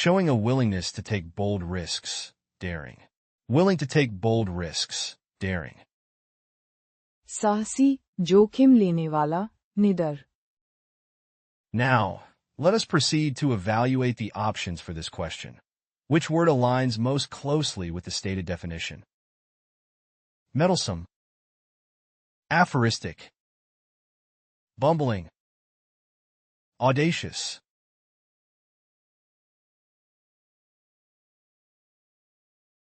Showing a willingness to take bold risks, daring. Willing to take bold risks, daring. साहसी, जोखिम लेने वाला, निडर. Now, let us proceed to evaluate the options for this question. Which word aligns most closely with the stated definition? Meddlesome, aphoristic, bumbling, audacious.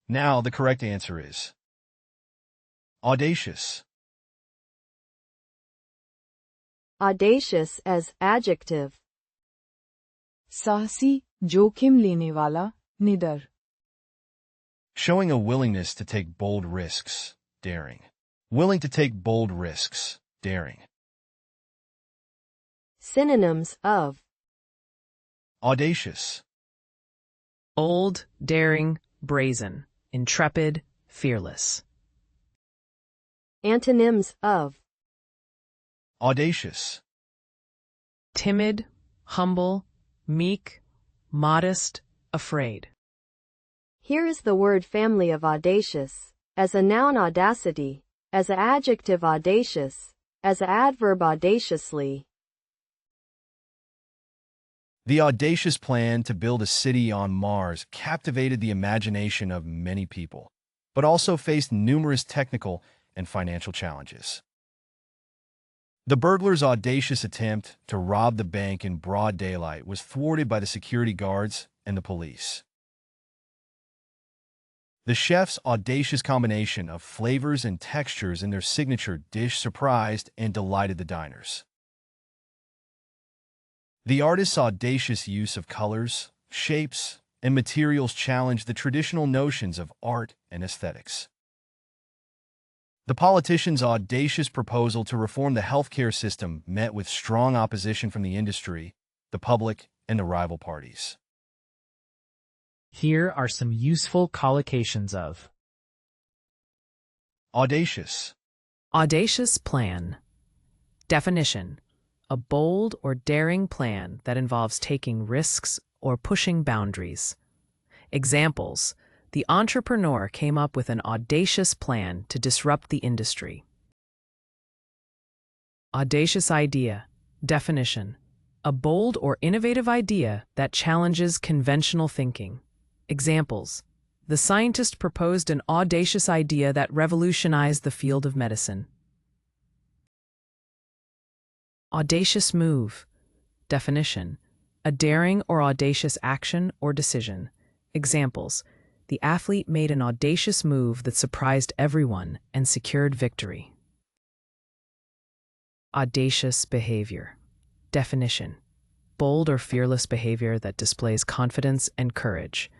Now, the correct answer is audacious. Audacious as adjective. साहसी, जोखिम लेने वाला, निडर. Showing a willingness to take bold risks, daring. Willing to take bold risks, daring. Synonyms of Audacious, Old, daring, brazen, intrepid, fearless. Antonyms of audacious, Timid, humble, meek, modest, afraid. Here is the word family of audacious. As a noun audacity, as an adjective audacious, as an adverb audaciously. The audacious plan to build a city on Mars captivated the imagination of many people, but also faced numerous technical and financial challenges. The burglar's audacious attempt to rob the bank in broad daylight was thwarted by the security guards and the police. The chef's audacious combination of flavors and textures in their signature dish surprised and delighted the diners. The artist's audacious use of colors, shapes, and materials challenged the traditional notions of art and aesthetics. The politician's audacious proposal to reform the healthcare system met with strong opposition from the industry, the public, and the rival parties. Here are some useful collocations of Audacious. Audacious plan. Definition: a bold or daring plan that involves taking risks or pushing boundaries. Examples: the entrepreneur came up with an audacious plan to disrupt the industry. Audacious idea. Definition: a bold or innovative idea that challenges conventional thinking. Examples: the scientist proposed an audacious idea that revolutionized the field of medicine. Audacious move. Definition: a daring or audacious action or decision. Examples: the athlete made an audacious move that surprised everyone and secured victory. Audacious behavior. Definition: bold or fearless behavior that displays confidence and courage.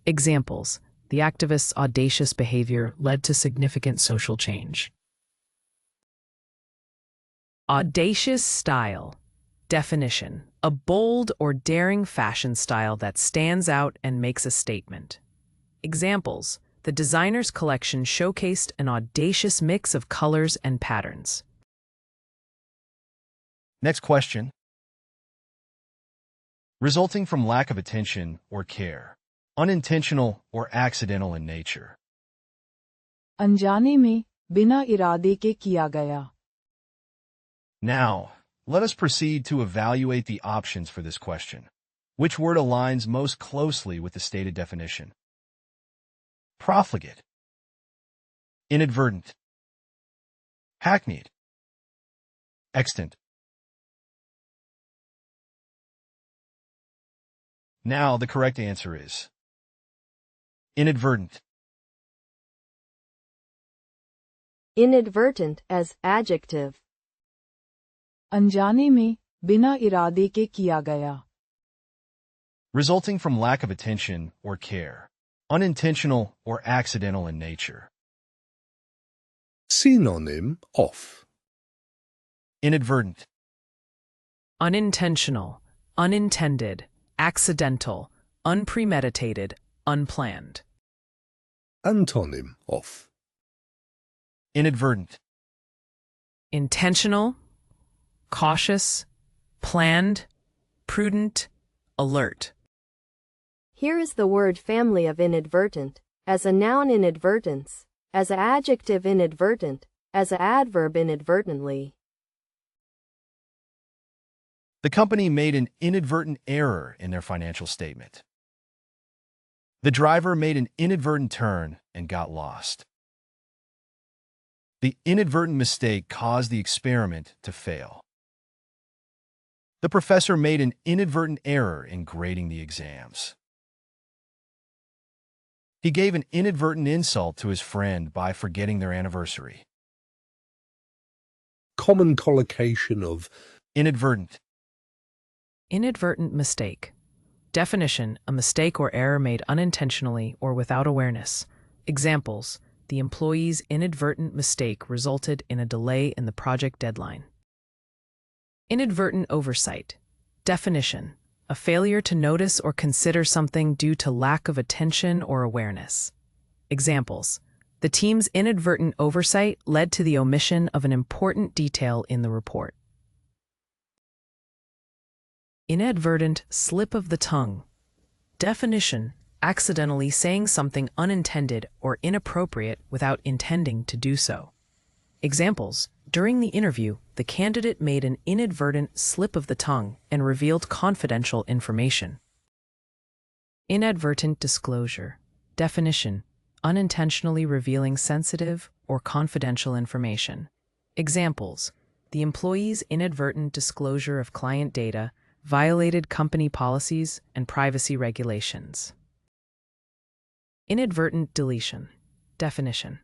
Examples: the activist's audacious behavior led to significant social change. Audacious style. Definition: a bold or daring fashion style that stands out and makes a statement. Examples: the designer's collection showcased an audacious mix of colors and patterns. Next question. Resulting from lack of attention or care. Unintentional or accidental in nature. अनजाने में, बिना इरादे के किया गया. Now, let us proceed to evaluate the options for this question. Which word aligns most closely with the stated definition? Profligate, inadvertent, hackneyed, extant. Now, the correct answer is inadvertent. Inadvertent as adjective. अनजाने में, बिना इरादे के किया गया. Resulting from lack of attention or care. Unintentional or accidental in nature. Synonym of Inadvertent, Unintentional, unintended, accidental, unpremeditated, unplanned. Antonym of inadvertent, Intentional, cautious, planned, prudent, alert. Here is the word family of inadvertent, as a noun inadvertence, as an adjective inadvertent, as an adverb inadvertently. The company made an inadvertent error in their financial statement. The driver made an inadvertent turn and got lost. The inadvertent mistake caused the experiment to fail. The professor made an inadvertent error in grading the exams. He gave an inadvertent insult to his friend by forgetting their anniversary. Common collocation of Inadvertent. Inadvertent mistake. Definition: a mistake or error made unintentionally or without awareness. Examples: the employee's inadvertent mistake resulted in a delay in the project deadline. Inadvertent oversight. Definition: a failure to notice or consider something due to lack of attention or awareness. Examples: the team's inadvertent oversight led to the omission of an important detail in the report. Inadvertent slip of the tongue. Definition: accidentally saying something unintended or inappropriate without intending to do so. Examples: during the interview, the candidate made an inadvertent slip of the tongue and revealed confidential information. Inadvertent disclosure. Definition: unintentionally revealing sensitive or confidential information. Examples: the employee's inadvertent disclosure of client data violated company policies and privacy regulations. Inadvertent deletion. Definition: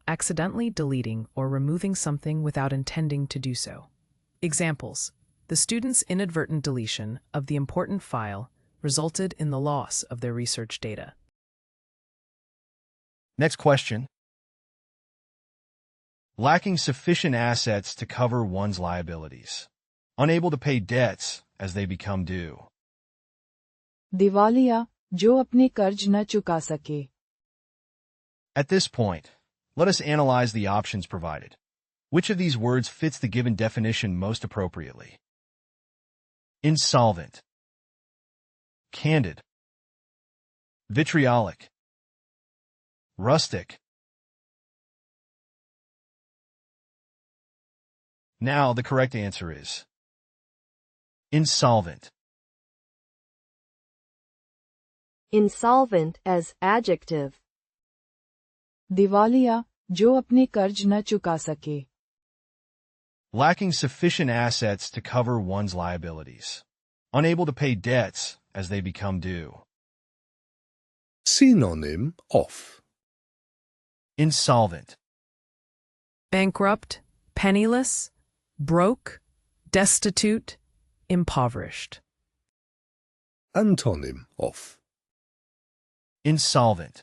accidentally deleting or removing something without intending to do so. Examples: the student's inadvertent deletion of the important file resulted in the loss of their research data. Next question. Lacking sufficient assets to cover one's liabilities. Unable to pay debts as they become due. दिवालिया जो अपने कर्ज न चुका सके. At this point, let us analyze the options provided. Which of these words fits the given definition most appropriately? Insolvent, candid, vitriolic, rustic. Now the correct answer is insolvent. Insolvent as adjective. दिवालिया जो अपने कर्ज न चुका सके. Lacking sufficient assets to cover one's liabilities. Unable to pay debts as they become due. synonym of Insolvent, Bankrupt, penniless, broke, destitute, impoverished. antonym of insolvent,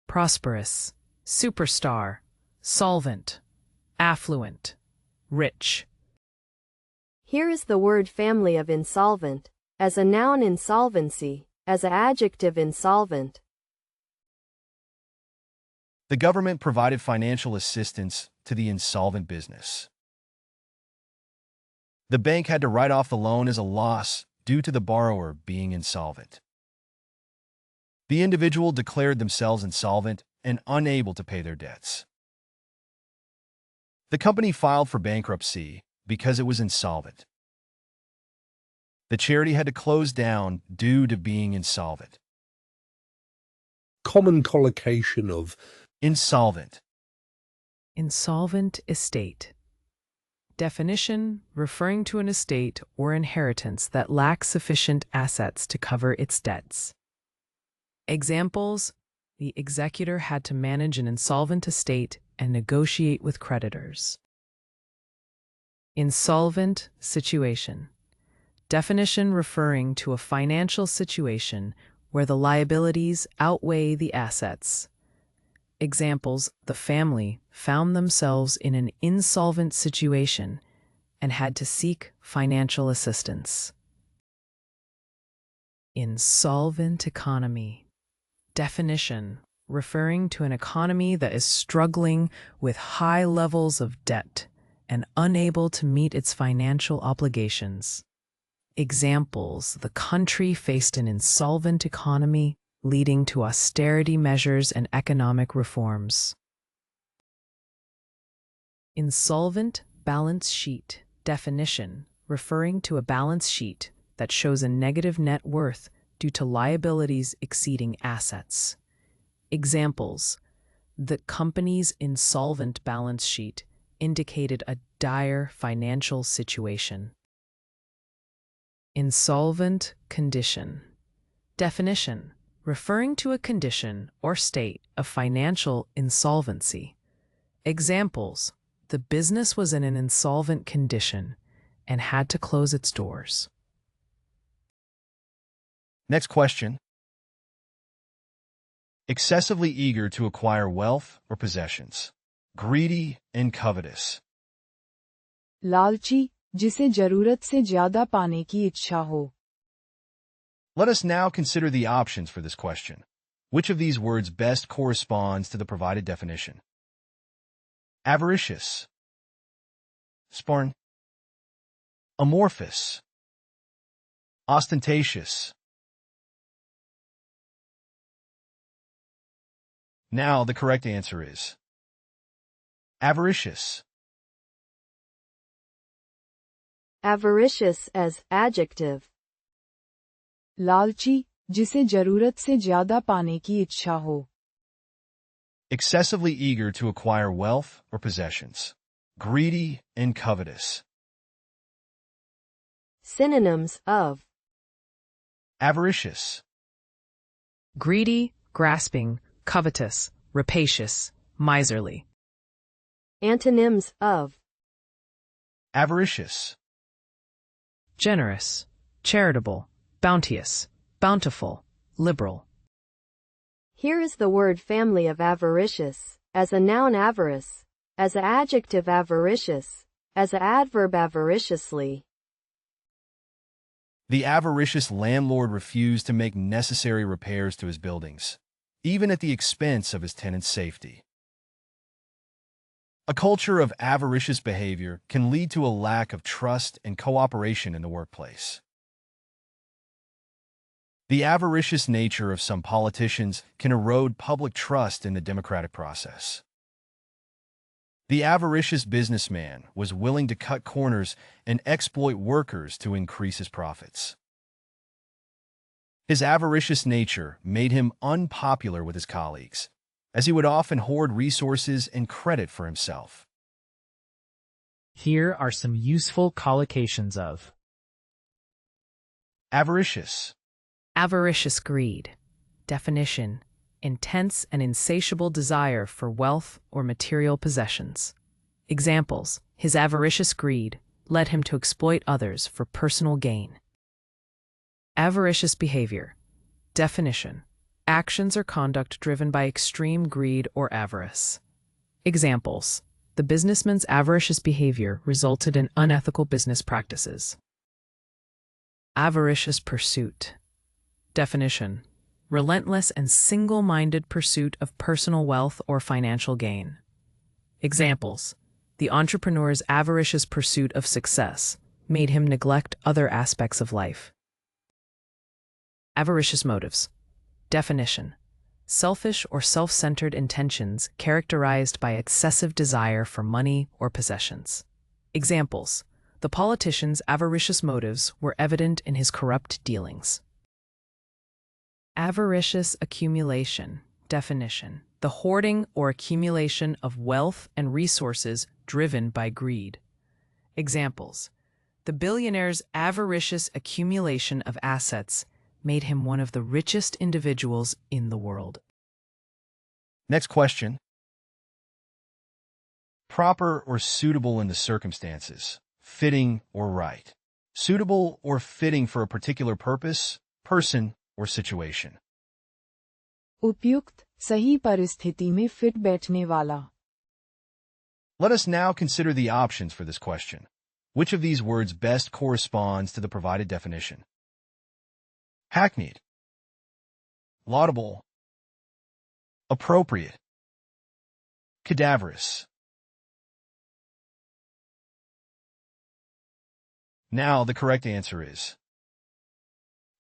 Prosperous, superstar, solvent, affluent, rich. Here is the word family of insolvent, as a noun insolvency, as an adjective insolvent. The government provided financial assistance to the insolvent business. The bank had to write off the loan as a loss due to the borrower being insolvent. The individual declared themselves insolvent and unable to pay their debts. The company filed for bankruptcy because it was insolvent. The charity had to close down due to being insolvent. common collocation of Insolvent, Insolvent estate. Definition: referring to an estate or inheritance that lacks sufficient assets to cover its debts. Examples: the executor had to manage an insolvent estate and negotiate with creditors. Insolvent situation. Definition: referring to a financial situation where the liabilities outweigh the assets. Examples: the family found themselves in an insolvent situation and had to seek financial assistance. Insolvent economy. Definition: referring to an economy that is struggling with high levels of debt and unable to meet its financial obligations. Examples: the country faced an insolvent economy, leading to austerity measures and economic reforms. Insolvent balance sheet. Definition: referring to a balance sheet that shows a negative net worth due to liabilities exceeding assets. Examples: the company's insolvent balance sheet indicated a dire financial situation. Insolvent condition. Definition: referring to a condition or state of financial insolvency. Examples: the business was in an insolvent condition and had to close its doors. Next question. Excessively eager to acquire wealth or possessions. Greedy and covetous. लालची, जिसे जरूरत से ज्यादा पाने की इच्छा हो. Let us now consider the options for this question. Which of these words best corresponds to the provided definition? Avaricious, sporn, amorphous, ostentatious. Now the correct answer is avaricious. Avaricious as adjective. लालची, जिसे जरूरत से ज्यादा पाने की इच्छा हो. Excessively eager to acquire wealth or possessions. Greedy and covetous. Synonyms of Avaricious, Greedy, grasping, covetous, rapacious, miserly. antonyms of avaricious, Generous, charitable, bounteous, bountiful, liberal. Here is the word family of avaricious, as a noun avarice, as an adjective avaricious, as an adverb avariciously. The avaricious landlord refused to make necessary repairs to his buildings, even at the expense of his tenants' safety. A culture of avaricious behavior can lead to a lack of trust and cooperation in the workplace. The avaricious nature of some politicians can erode public trust in the democratic process. The avaricious businessman was willing to cut corners and exploit workers to increase his profits. His avaricious nature made him unpopular with his colleagues, as he would often hoard resources and credit for himself. Here are some useful collocations of Avaricious, Avaricious greed. Definition: intense and insatiable desire for wealth or material possessions. Examples: his avaricious greed led him to exploit others for personal gain. Avaricious behavior. Definition: actions or conduct driven by extreme greed or avarice. Examples: the businessman's avaricious behavior resulted in unethical business practices. Avaricious pursuit. Definition: relentless and single-minded pursuit of personal wealth or financial gain. Examples: the entrepreneur's avaricious pursuit of success made him neglect other aspects of life. Avaricious motives. Definition: selfish or self-centered intentions characterized by excessive desire for money or possessions. Examples: the politician's avaricious motives were evident in his corrupt dealings. Avaricious accumulation. Definition: the hoarding or accumulation of wealth and resources driven by greed. Examples: the billionaire's avaricious accumulation of assets made him one of the richest individuals in the world. Next question. Proper or suitable in the circumstances. Fitting or right. Suitable or fitting for a particular purpose, person, or situation. उपयुक्त, सही परिस्थिति में fit बैठने वाला. Let us now consider the options for this question. Which of these words best corresponds to the provided definition? Hackneyed, laudable, appropriate, cadaverous. Now the correct answer is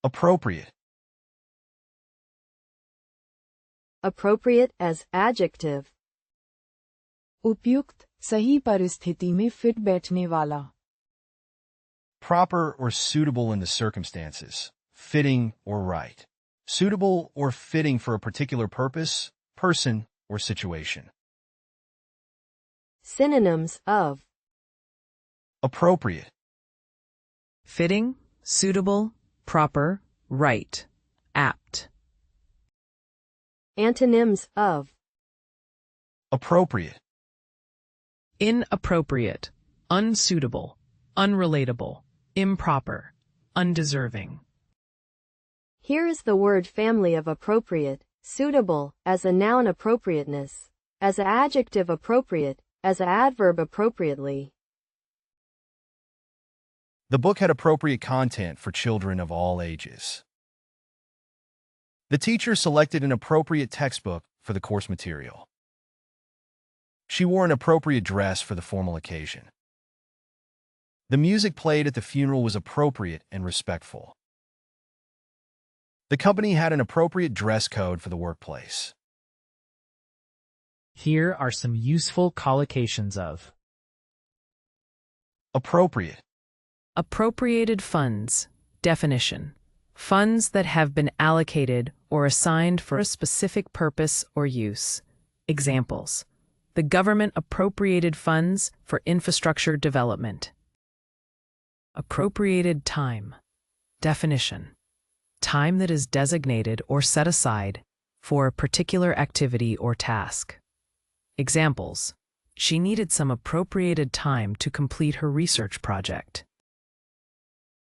Appropriate. Appropriate as adjective. उपयुक्त, सही परिस्थिति में fit बैठने वाला. Proper or suitable in the circumstances. Fitting or right. Suitable or fitting for a particular purpose, person, or situation. Synonyms of Appropriate. Fitting, suitable, proper, right, apt. antonyms of Appropriate. Inappropriate, unsuitable, unrelatable, improper, undeserving. Here is the word family of appropriate, suitable, as a noun appropriateness, as a adjective appropriate, as a adverb appropriately. The book had appropriate content for children of all ages. The teacher selected an appropriate textbook for the course material. She wore an appropriate dress for the formal occasion. The music played at the funeral was appropriate and respectful. The company had an appropriate dress code for the workplace. Here are some useful collocations of Appropriate. Appropriated funds. Definition. Funds that have been allocated or assigned for a specific purpose or use. Examples. The government appropriated funds for infrastructure development. Appropriated time. Definition. Time that is designated or set aside for a particular activity or task. Examples. She needed some appropriated time to complete her research project.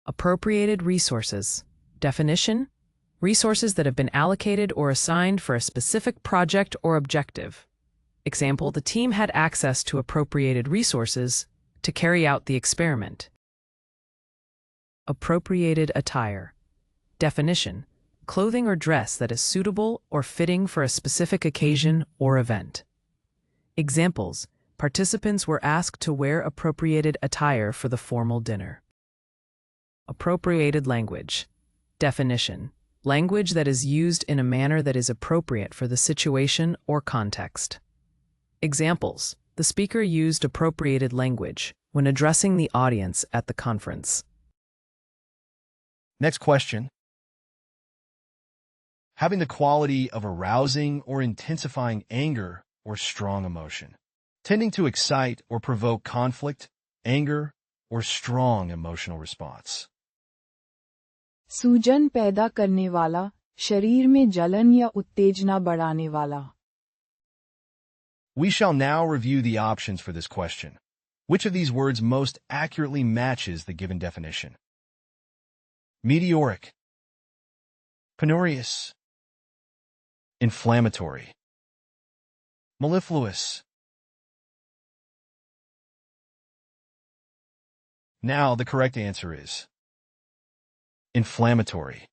Appropriated resources. Definition. Resources that have been allocated or assigned for a specific project or objective. Example, the team had access to appropriated resources to carry out the experiment. Appropriated attire. Definition. Clothing or dress that is suitable or fitting for a specific occasion or event. Examples. Participants were asked to wear appropriated attire for the formal dinner. Appropriated language. Definition. Language that is used in a manner that is appropriate for the situation or context. Examples. The speaker used appropriated language when addressing the audience at the conference. Next question. Having the quality of arousing or intensifying anger or strong emotion. Tending to excite or provoke conflict, anger, or strong emotional response. सूजन पैदा करने वाला, शरीर में जलन या उत्तेजना बढ़ाने वाला. We shall now review the options for this question. Which of these words most accurately matches the given definition? Meteoric, penurious, inflammatory, mellifluous. Now the correct answer is inflammatory.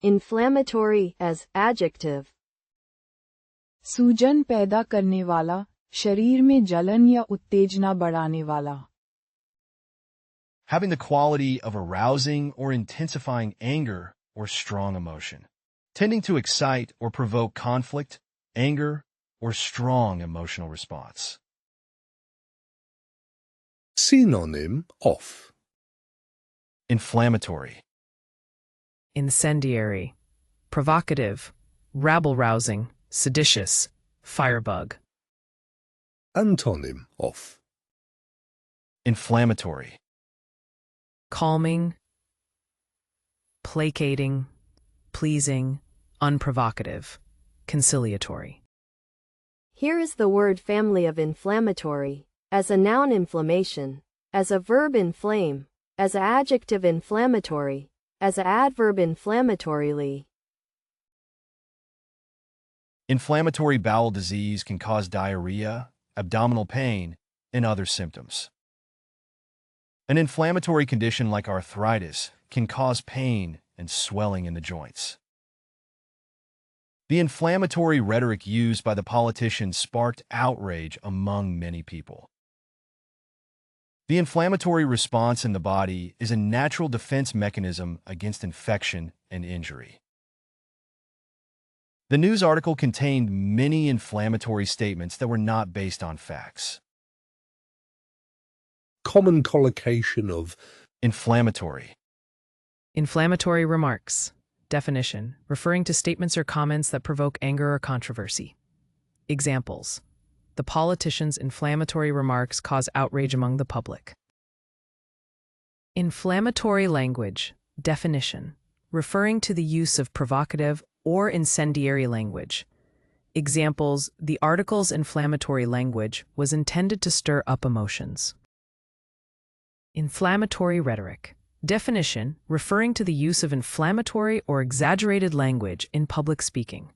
inflammatory as adjective. सूजन पैदा करने वाला, शरीर में जलन या उत्तेजना बढ़ाने वाला. Having the quality of arousing or intensifying anger or strong emotion. Tending to excite or provoke conflict, anger, or strong emotional response. Synonym of Inflammatory. Incendiary, provocative, rabble-rousing, seditious, firebug. Antonym of Inflammatory. Calming, placating, pleasing, unprovocative, conciliatory. Here is the word family of inflammatory, as a noun inflammation, as a verb inflame, as an adjective inflammatory, as an adverb inflammatorily. Inflammatory bowel disease can cause diarrhea, abdominal pain, and other symptoms. An inflammatory condition like arthritis can cause pain and swelling in the joints. The inflammatory rhetoric used by the politicians sparked outrage among many people. The inflammatory response in the body is a natural defense mechanism against infection and injury. The news article contained many inflammatory statements that were not based on facts. Common collocation of Inflammatory. Inflammatory remarks. Definition: referring to statements or comments that provoke anger or controversy. Examples: the politician's inflammatory remarks cause outrage among the public. Inflammatory language. Definition: referring to the use of provocative or incendiary language. Examples: the article's inflammatory language was intended to stir up emotions. Inflammatory rhetoric. Definition: referring to the use of inflammatory or exaggerated language in public speaking.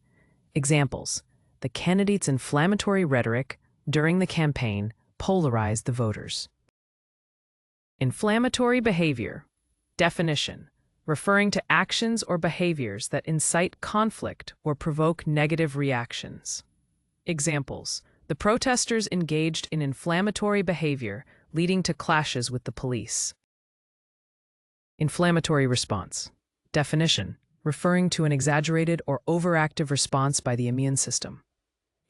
Examples: the candidate's inflammatory rhetoric during the campaign polarized the voters. Inflammatory behavior. Definition: referring to actions or behaviors that incite conflict or provoke negative reactions. Examples: the protesters engaged in inflammatory behavior, leading to clashes with the police. Inflammatory response. Definition: referring to an exaggerated or overactive response by the immune system.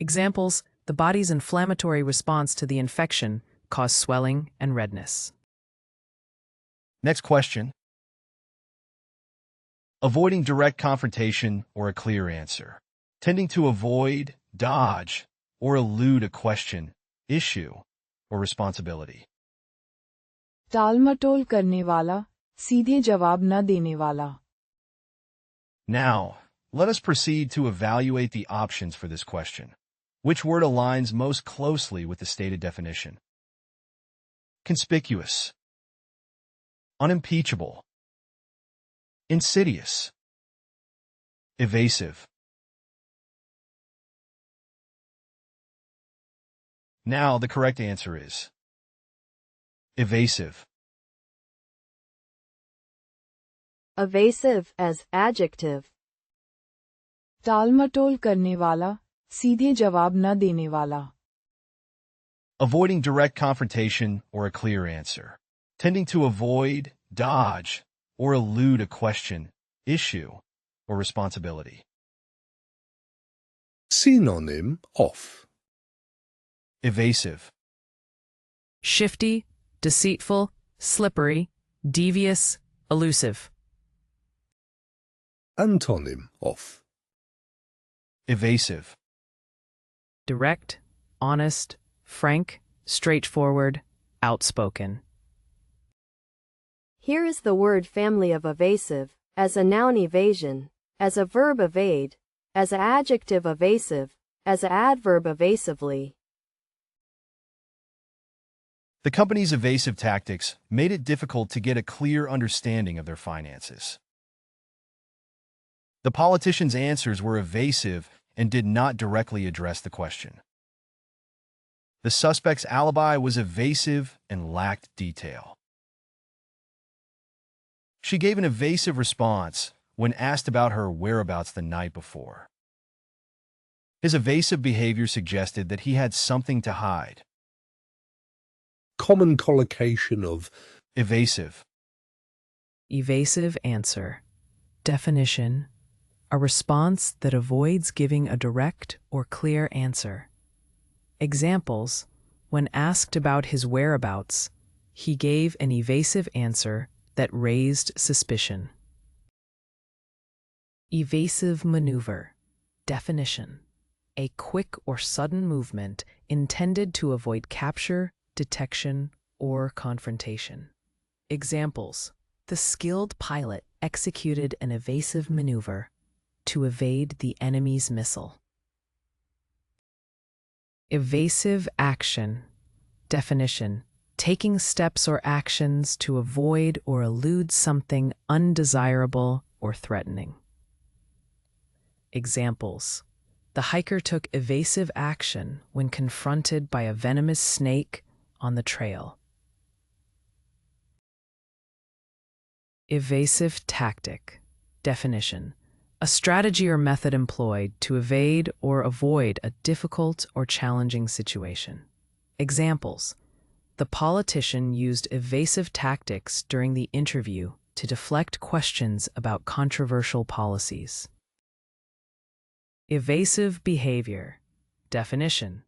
Examples: the body's inflammatory response to the infection caused swelling and redness. Next question. Avoiding direct confrontation or a clear answer. Tending to avoid, dodge, or elude a question, issue, or responsibility. टालमटोल करने वाला, सीधे जवाब न देने वाला. Now, let us proceed to evaluate the options for this question. Which word aligns most closely with the stated definition? Conspicuous. Unimpeachable. Insidious. Evasive. Now, the correct answer is evasive. Evasive as adjective. टालमटोल करने वाला, सीधे जवाब न देने वाला. Avoiding direct confrontation or a clear answer. Tending to avoid, dodge, or elude a question, issue, or responsibility. synonym of Evasive. Shifty, deceitful, slippery, devious, elusive. antonym of Evasive. Direct, honest, frank, straightforward, outspoken. Here is the word family of evasive, as a noun evasion, as a verb evade, as an adjective evasive, as an adverb evasively. The company's evasive tactics made it difficult to get a clear understanding of their finances. The politicians' answers were evasive and did not directly address the question. The suspect's alibi was evasive and lacked detail. She gave an evasive response when asked about her whereabouts the night before. His evasive behavior suggested that he had something to hide. common collocation of Evasive. Evasive answer. Definition: a response that avoids giving a direct or clear answer. Examples: when asked about his whereabouts, he gave an evasive answer that raised suspicion. Evasive maneuver. Definition: a quick or sudden movement intended to avoid capture, detection, or confrontation. Examples: the skilled pilot executed an evasive maneuver to evade the enemy's missile. Evasive action. Definition: taking steps or actions to avoid or elude something undesirable or threatening. Examples: the hiker took evasive action when confronted by a venomous snake on the trail. Evasive tactic. Definition: a strategy or method employed to evade or avoid a difficult or challenging situation. Examples: the politician used evasive tactics during the interview to deflect questions about controversial policies. Evasive behavior. Definition: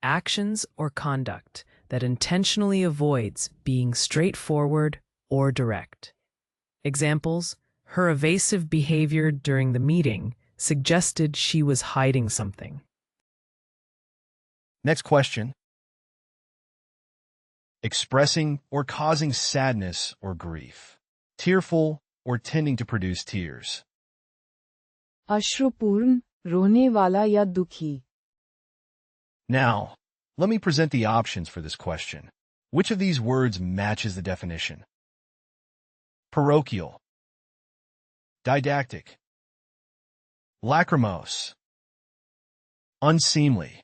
actions or conduct that intentionally avoids being straightforward or direct. Examples: her evasive behavior during the meeting suggested she was hiding something. Next question. Expressing or causing sadness or grief. Tearful or tending to produce tears. अश्रुपूर्ण, रोने वाला या दुखी. Now, let me present the options for this question. Which of these words matches the definition? Parochial, didactic, lachrymose, unseemly.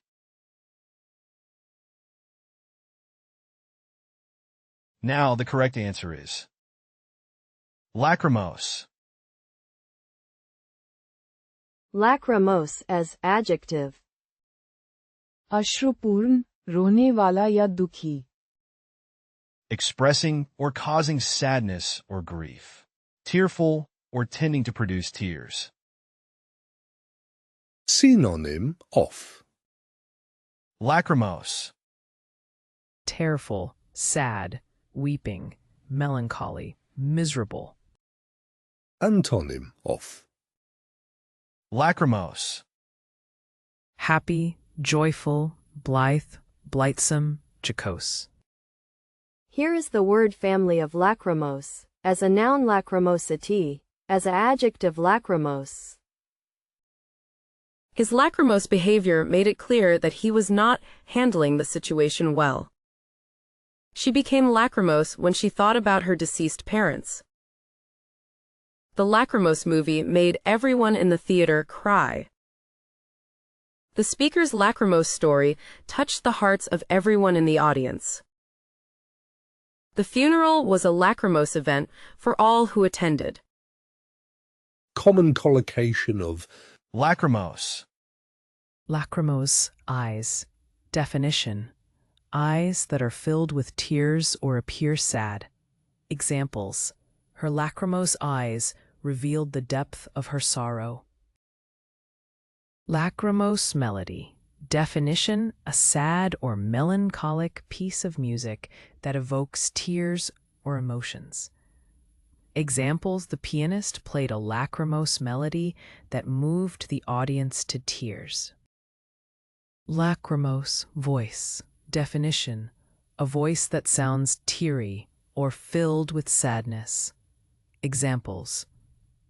Now the correct answer is lachrymose. Lachrymose as adjective. अश्रुपूर्ण, रोने वाला या दुखी. Expressing or causing sadness or grief. Tearful or tending to produce tears. Synonym of. Lachrymose. Tearful, sad, weeping, melancholy, miserable. Antonym of. Lachrymose. Happy, joyful, blithe, blithesome, jocose. Here is the word family of lachrymose, as a noun lachrymosity, as an adjective lachrymose. His lachrymose behavior made it clear that he was not handling the situation well. She became lachrymose when she thought about her deceased parents. The Lachrymose movie made everyone in the theater cry. The speaker's lachrymose story touched the hearts of everyone in the audience. The funeral was a lachrymose event for all who attended. Common collocation of. Lachrymose. Lachrymose, eyes. Definition: eyes that are filled with tears or appear sad. Examples: her lachrymose eyes revealed the depth of her sorrow. Lachrymose melody. Definition: a sad or melancholic piece of music that evokes tears or emotions. Examples: the pianist played a lachrymose melody that moved the audience to tears. Lachrymose voice. Definition: a voice that sounds teary or filled with sadness. Examples: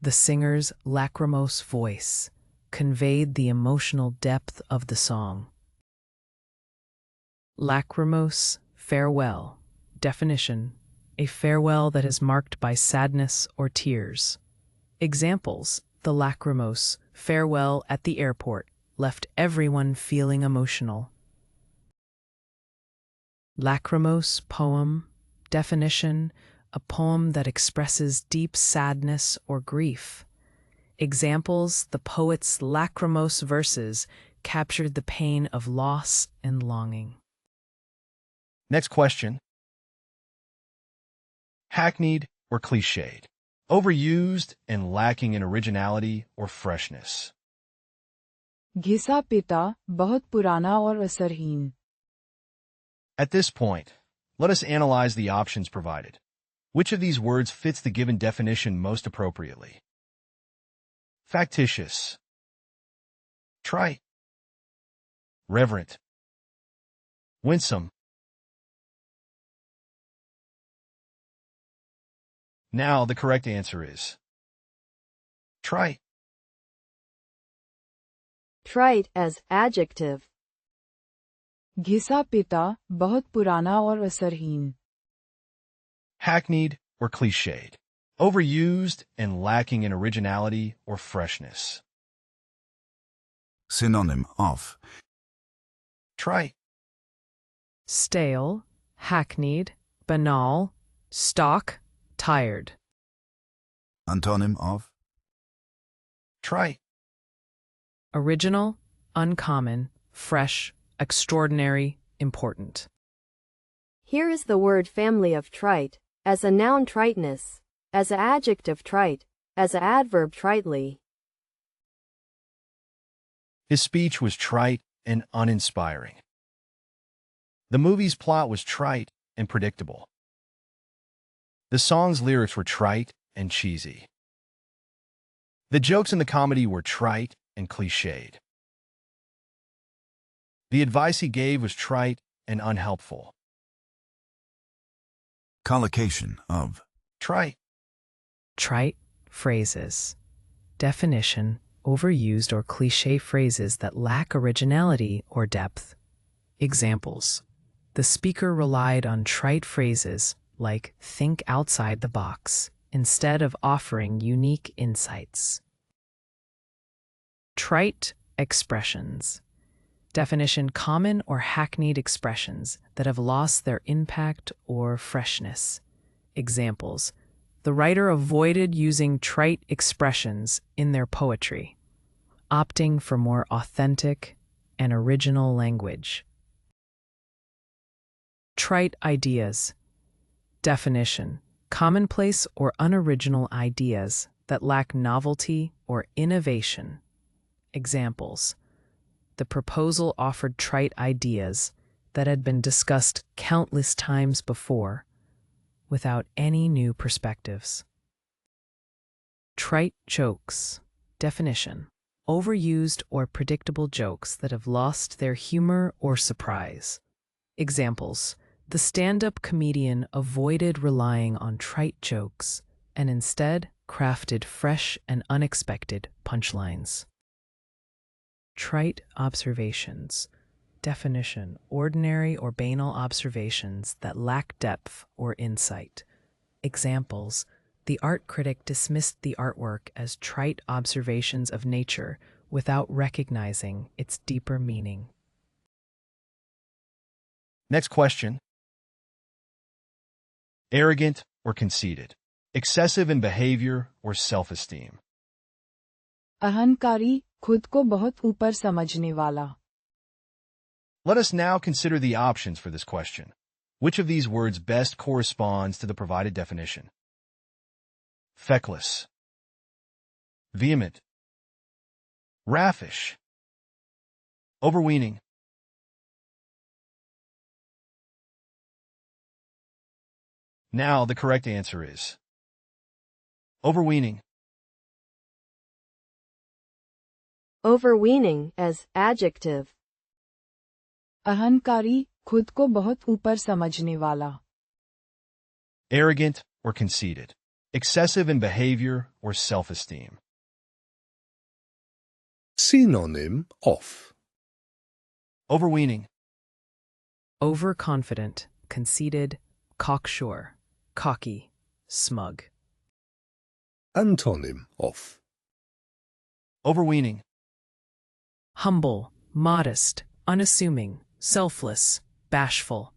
the singer's lachrymose voice conveyed the emotional depth of the song. Lachrymose farewell. Definition: a farewell that is marked by sadness or tears. Examples: the lachrymose farewell at the airport left everyone feeling emotional. Lachrymose poem. Definition: a poem that expresses deep sadness or grief. Examples: the poet's lachrymose verses captured the pain of loss and longing. Next question. Hackneyed or cliched. Overused and lacking in originality or freshness. घिसा पिटा, बहुत पुराना और असरहीन. At this point, let us analyze the options provided. Which of these words fits the given definition most appropriately? Factitious, trite, reverent, winsome. Now the correct answer is trite. Trite as adjective. घिसा पिटा, बहुत पुराना और असरहीन. Hackneyed or cliched. Overused and lacking in originality or freshness. Synonym of. Trite. Here is the word family of trite, as a noun triteness, as an adjective trite, as an adverb tritely. His speech was trite and uninspiring. The movie's plot was trite and predictable. The song's lyrics were trite and cheesy. The jokes in the comedy were trite and cliched. The advice he gave was trite and unhelpful. Collocation of Trite. Trite phrases. Definition: overused or cliché phrases that lack originality or depth. Examples: the speaker relied on trite phrases like "think outside the box" instead of offering unique insights. Trite expressions. Definition: common or hackneyed expressions that have lost their impact or freshness. Examples: the writer avoided using trite expressions in their poetry, opting for more authentic and original language. Trite ideas. Definition: commonplace or unoriginal ideas that lack novelty or innovation. Examples: the proposal offered trite ideas that had been discussed countless times before, without any new perspectives. Trite jokes. Definition: overused or predictable jokes that have lost their humor or surprise. Examples: the stand-up comedian avoided relying on trite jokes and instead crafted fresh and unexpected punchlines. Trite observations. Definition: ordinary or banal observations that lack depth or insight. Examples: the art critic dismissed the artwork as trite observations of nature without recognizing its deeper meaning. Next question. Arrogant or conceited. Excessive in behavior or self-esteem. अहंकारी, खुद को बहुत ऊपर समझने वाला. Let us now consider the options for this question. Which of these words best corresponds to the provided definition? Feckless, vehement, raffish, overweening. Now the correct answer is overweening. Overweening as adjective. अहंकारी, खुद को बहुत ऊपर समझने वाला. Arrogant or conceited. Excessive in behavior or self-esteem. Synonym of Overweening. Overconfident, conceited, cocksure, cocky, smug. Antonym of Overweening. Humble, modest, unassuming, selfless, bashful.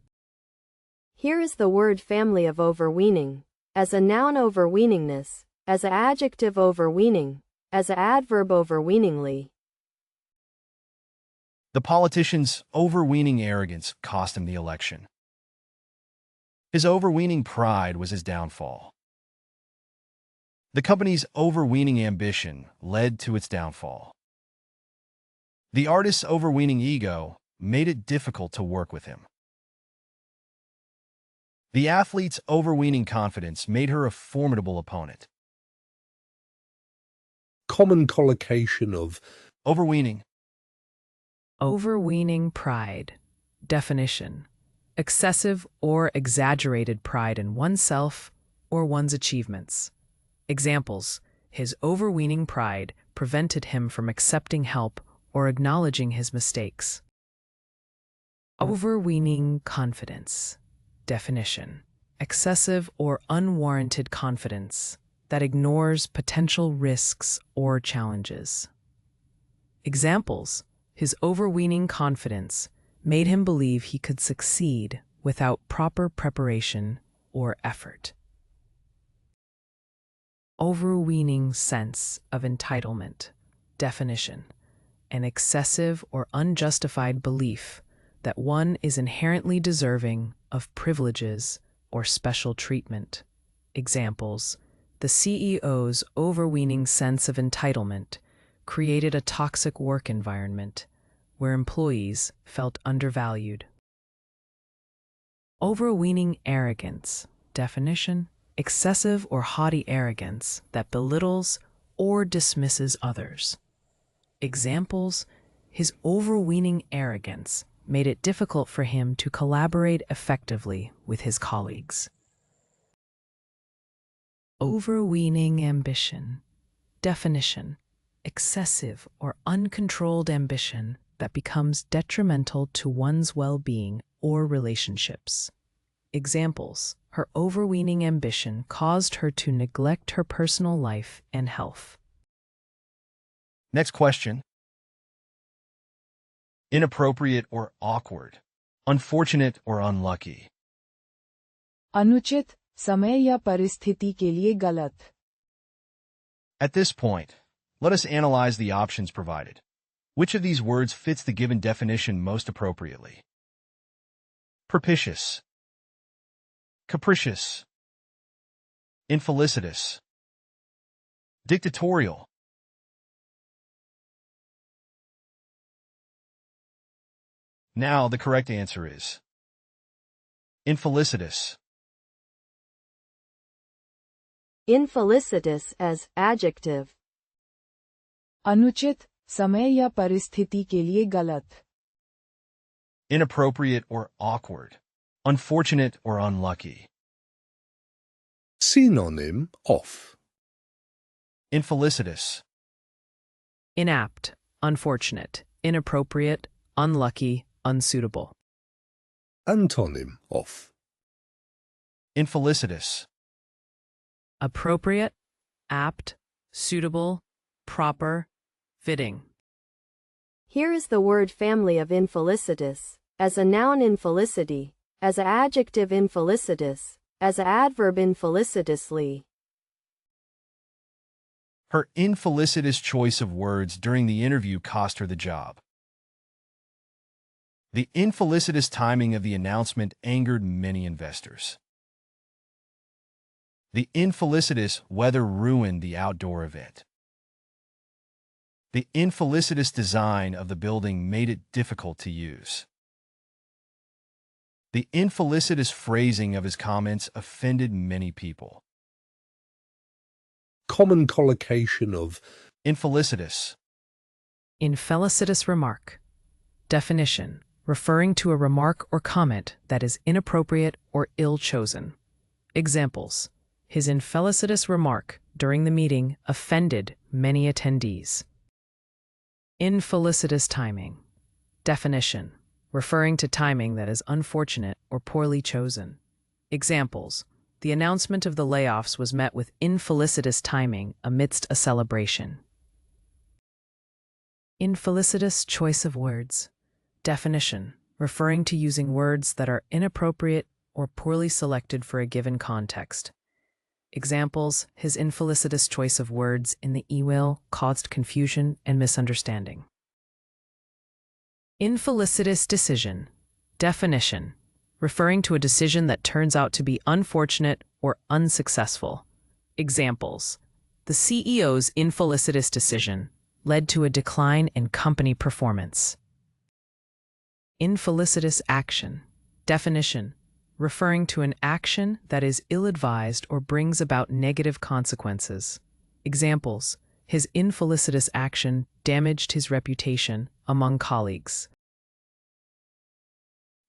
Here is the word family of overweening. As a noun overweeningness, as an adjective overweening, as an adverb overweeningly. The politician's overweening arrogance cost him the election. His overweening pride was his downfall. The company's overweening ambition led to its downfall. The artist's overweening ego made it difficult to work with him. The athlete's overweening confidence made her a formidable opponent. common collocation of Overweening. Overweening pride. Definition: excessive or exaggerated pride in oneself or one's achievements. Examples: his overweening pride prevented him from accepting help or acknowledging his mistakes. Overweening confidence. Definition: excessive or unwarranted confidence that ignores potential risks or challenges. Examples: his overweening confidence made him believe he could succeed without proper preparation or effort. Overweening sense of entitlement. Definition: an excessive or unjustified belief that one is inherently deserving of privileges or special treatment. Examples: the CEO's overweening sense of entitlement created a toxic work environment where employees felt undervalued. Overweening arrogance. Definition: excessive or haughty arrogance that belittles or dismisses others. Examples: his overweening arrogance made it difficult for him to collaborate effectively with his colleagues. Overweening ambition. Definition: excessive or uncontrolled ambition that becomes detrimental to one's well-being or relationships. Examples: her overweening ambition caused her to neglect her personal life and health. Next question. Inappropriate or awkward. Unfortunate or unlucky. अनुचित, समय या परिस्थिति के लिए गलत. At this point, let us analyze the options provided. Which of these words fits the given definition most appropriately? Propitious, capricious, infelicitous, dictatorial. Now the correct answer is infelicitous. Infelicitous as adjective. अनुचित, समय या परिस्थिति के लिए गलत. Inappropriate or awkward. Unfortunate or unlucky. Synonym of. Infelicitous. Inapt, unfortunate, inappropriate, unlucky, unsuitable. Antonym of. Infelicitous. Appropriate, apt, suitable, proper, fitting. Here is the word family of infelicitous. As a noun, infelicity. As an adjective, infelicitous. As an adverb, infelicitously. Her infelicitous choice of words during the interview cost her the job. The infelicitous timing of the announcement angered many investors. The infelicitous weather ruined the outdoor event. The infelicitous design of the building made it difficult to use. The infelicitous phrasing of his comments offended many people. Common collocation of. Infelicitous. Infelicitous remark. Definition: referring to a remark or comment that is inappropriate or ill-chosen. Examples: his infelicitous remark during the meeting offended many attendees. Infelicitous timing. Definition: referring to timing that is unfortunate or poorly chosen. Examples: the announcement of the layoffs was met with infelicitous timing amidst a celebration. Infelicitous choice of words. Definition: referring to using words that are inappropriate or poorly selected for a given context. Examples: his infelicitous choice of words in the email caused confusion and misunderstanding. Infelicitous decision. Definition: referring to a decision that turns out to be unfortunate or unsuccessful. Examples: the CEO's infelicitous decision led to a decline in company performance. Infelicitous action. Definition: referring to an action that is ill-advised or brings about negative consequences. Examples: his infelicitous action damaged his reputation among colleagues.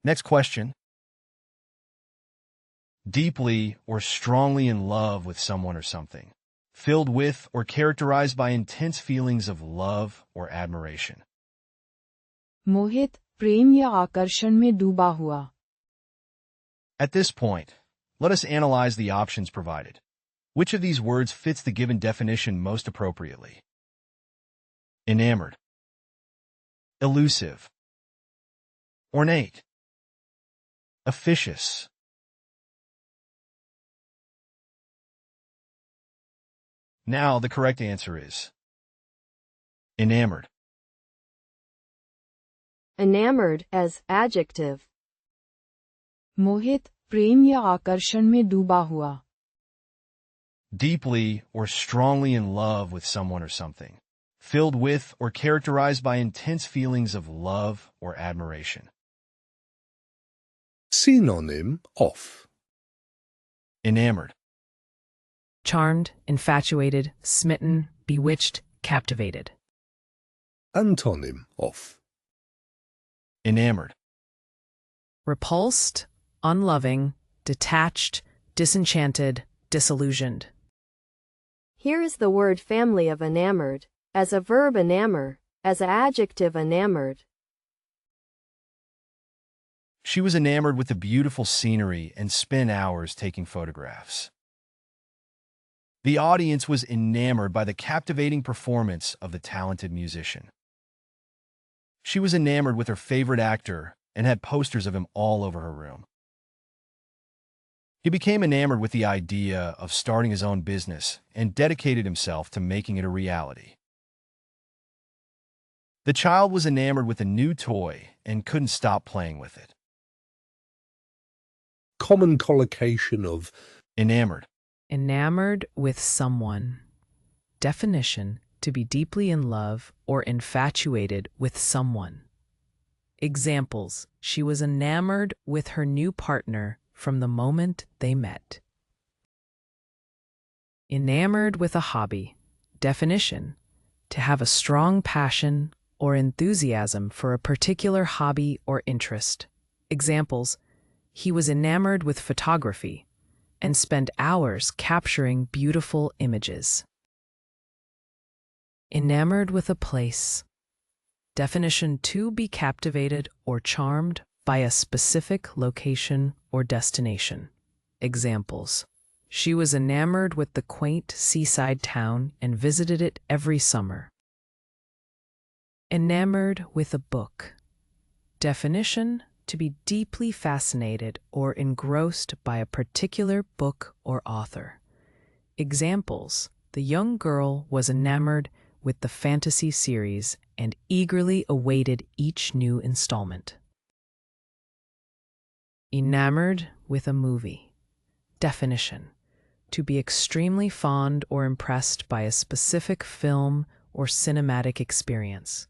Next question. Deeply or strongly in love with someone or something. Filled with or characterized by intense feelings of love or admiration. मोहित, प्रेम या आकर्षण में डूबा हुआ. At this point, let us analyze the options provided. Which of these words fits the given definition most appropriately? Enamored. Elusive. Ornate. Officious. Now the correct answer is enamored. Enamored as adjective. मोहित प्रेम या आकर्षण में डूबा हुआ. Deeply or strongly in love with someone or something. Filled with or characterized by intense feelings of love or admiration. Synonym of. Enamored. Charmed, infatuated, smitten, bewitched, captivated. Antonym of. Enamored. Repulsed, unloving, detached, disenchanted, disillusioned. Here is the word family of enamored. As a verb enamor. As an adjective enamored. She was enamored with the beautiful scenery and spent hours taking photographs. The audience was enamored by the captivating performance of the talented musician. She was enamored with her favorite actor and had posters of him all over her room. He became enamored with the idea of starting his own business and dedicated himself to making it a reality. The child was enamored with a new toy and couldn't stop playing with it. Common collocation of. Enamored. Enamored with someone. Definition: to be deeply in love or infatuated with someone. Examples: she was enamored with her new partner from the moment they met. Enamored with a hobby. Definition: to have a strong passion or enthusiasm for a particular hobby or interest. Examples: he was enamored with photography and spent hours capturing beautiful images. Enamored with a place. Definition: to be captivated or charmed by a specific location or destination. Examples: she was enamored with the quaint seaside town and visited it every summer. Enamored with a book. Definition: to be deeply fascinated or engrossed by a particular book or author. Examples: the young girl was enamored with the fantasy series and eagerly awaited each new installment. Enamored with a movie. Definition: to be extremely fond or impressed by a specific film or cinematic experience.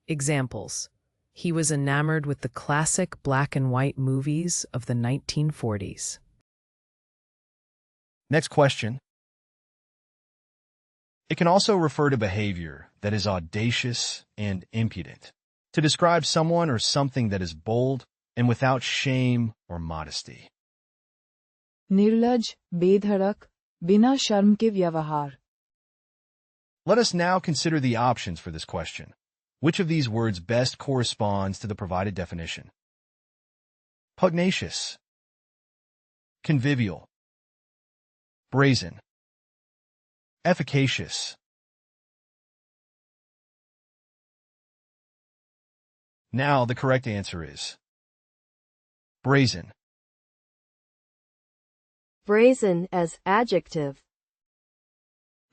Examples: he was enamored with the classic black and white movies of the 1940s. Next question. It can also refer to behavior that is audacious and impudent, to describe someone or something that is bold and without shame or modesty. निर्लज, बेधड़क, बिना शर्म के व्यवहार. Let us now consider the options for this question. Which of these words best corresponds to the provided definition? Pugnacious, convivial, brazen, efficacious. Now the correct answer is brazen. Brazen as adjective.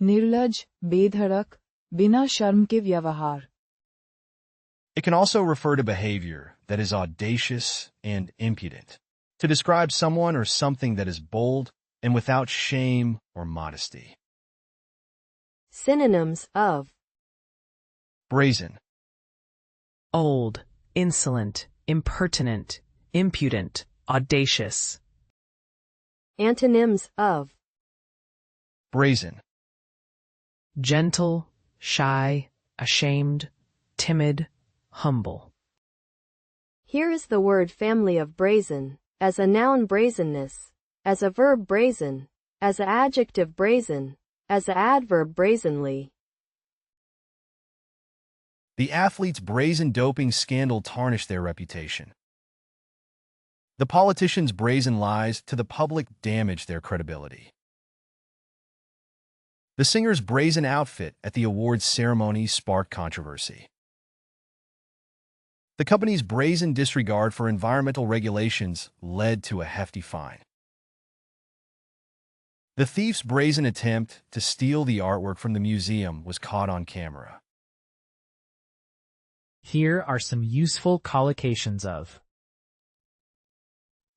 निर्लज, बेधड़क, बिना शर्म के व्यवहार. It can also refer to behavior that is audacious and impudent, to describe someone or something that is bold and without shame or modesty. Synonyms of Brazen, Old, insolent, impertinent, impudent, audacious. Antonyms of brazen, Gentle, shy, ashamed, timid, humble. Here is the word family of brazen. As a noun brazenness. As a verb brazen. As an adjective brazen. As an adverb brazenly. The athlete's brazen doping scandal tarnished their reputation. The politicians' brazen lies to the public damaged their credibility. The singer's brazen outfit at the awards ceremony sparked controversy. The company's brazen disregard for environmental regulations led to a hefty fine. The thief's brazen attempt to steal the artwork from the museum was caught on camera. Here are some useful collocations of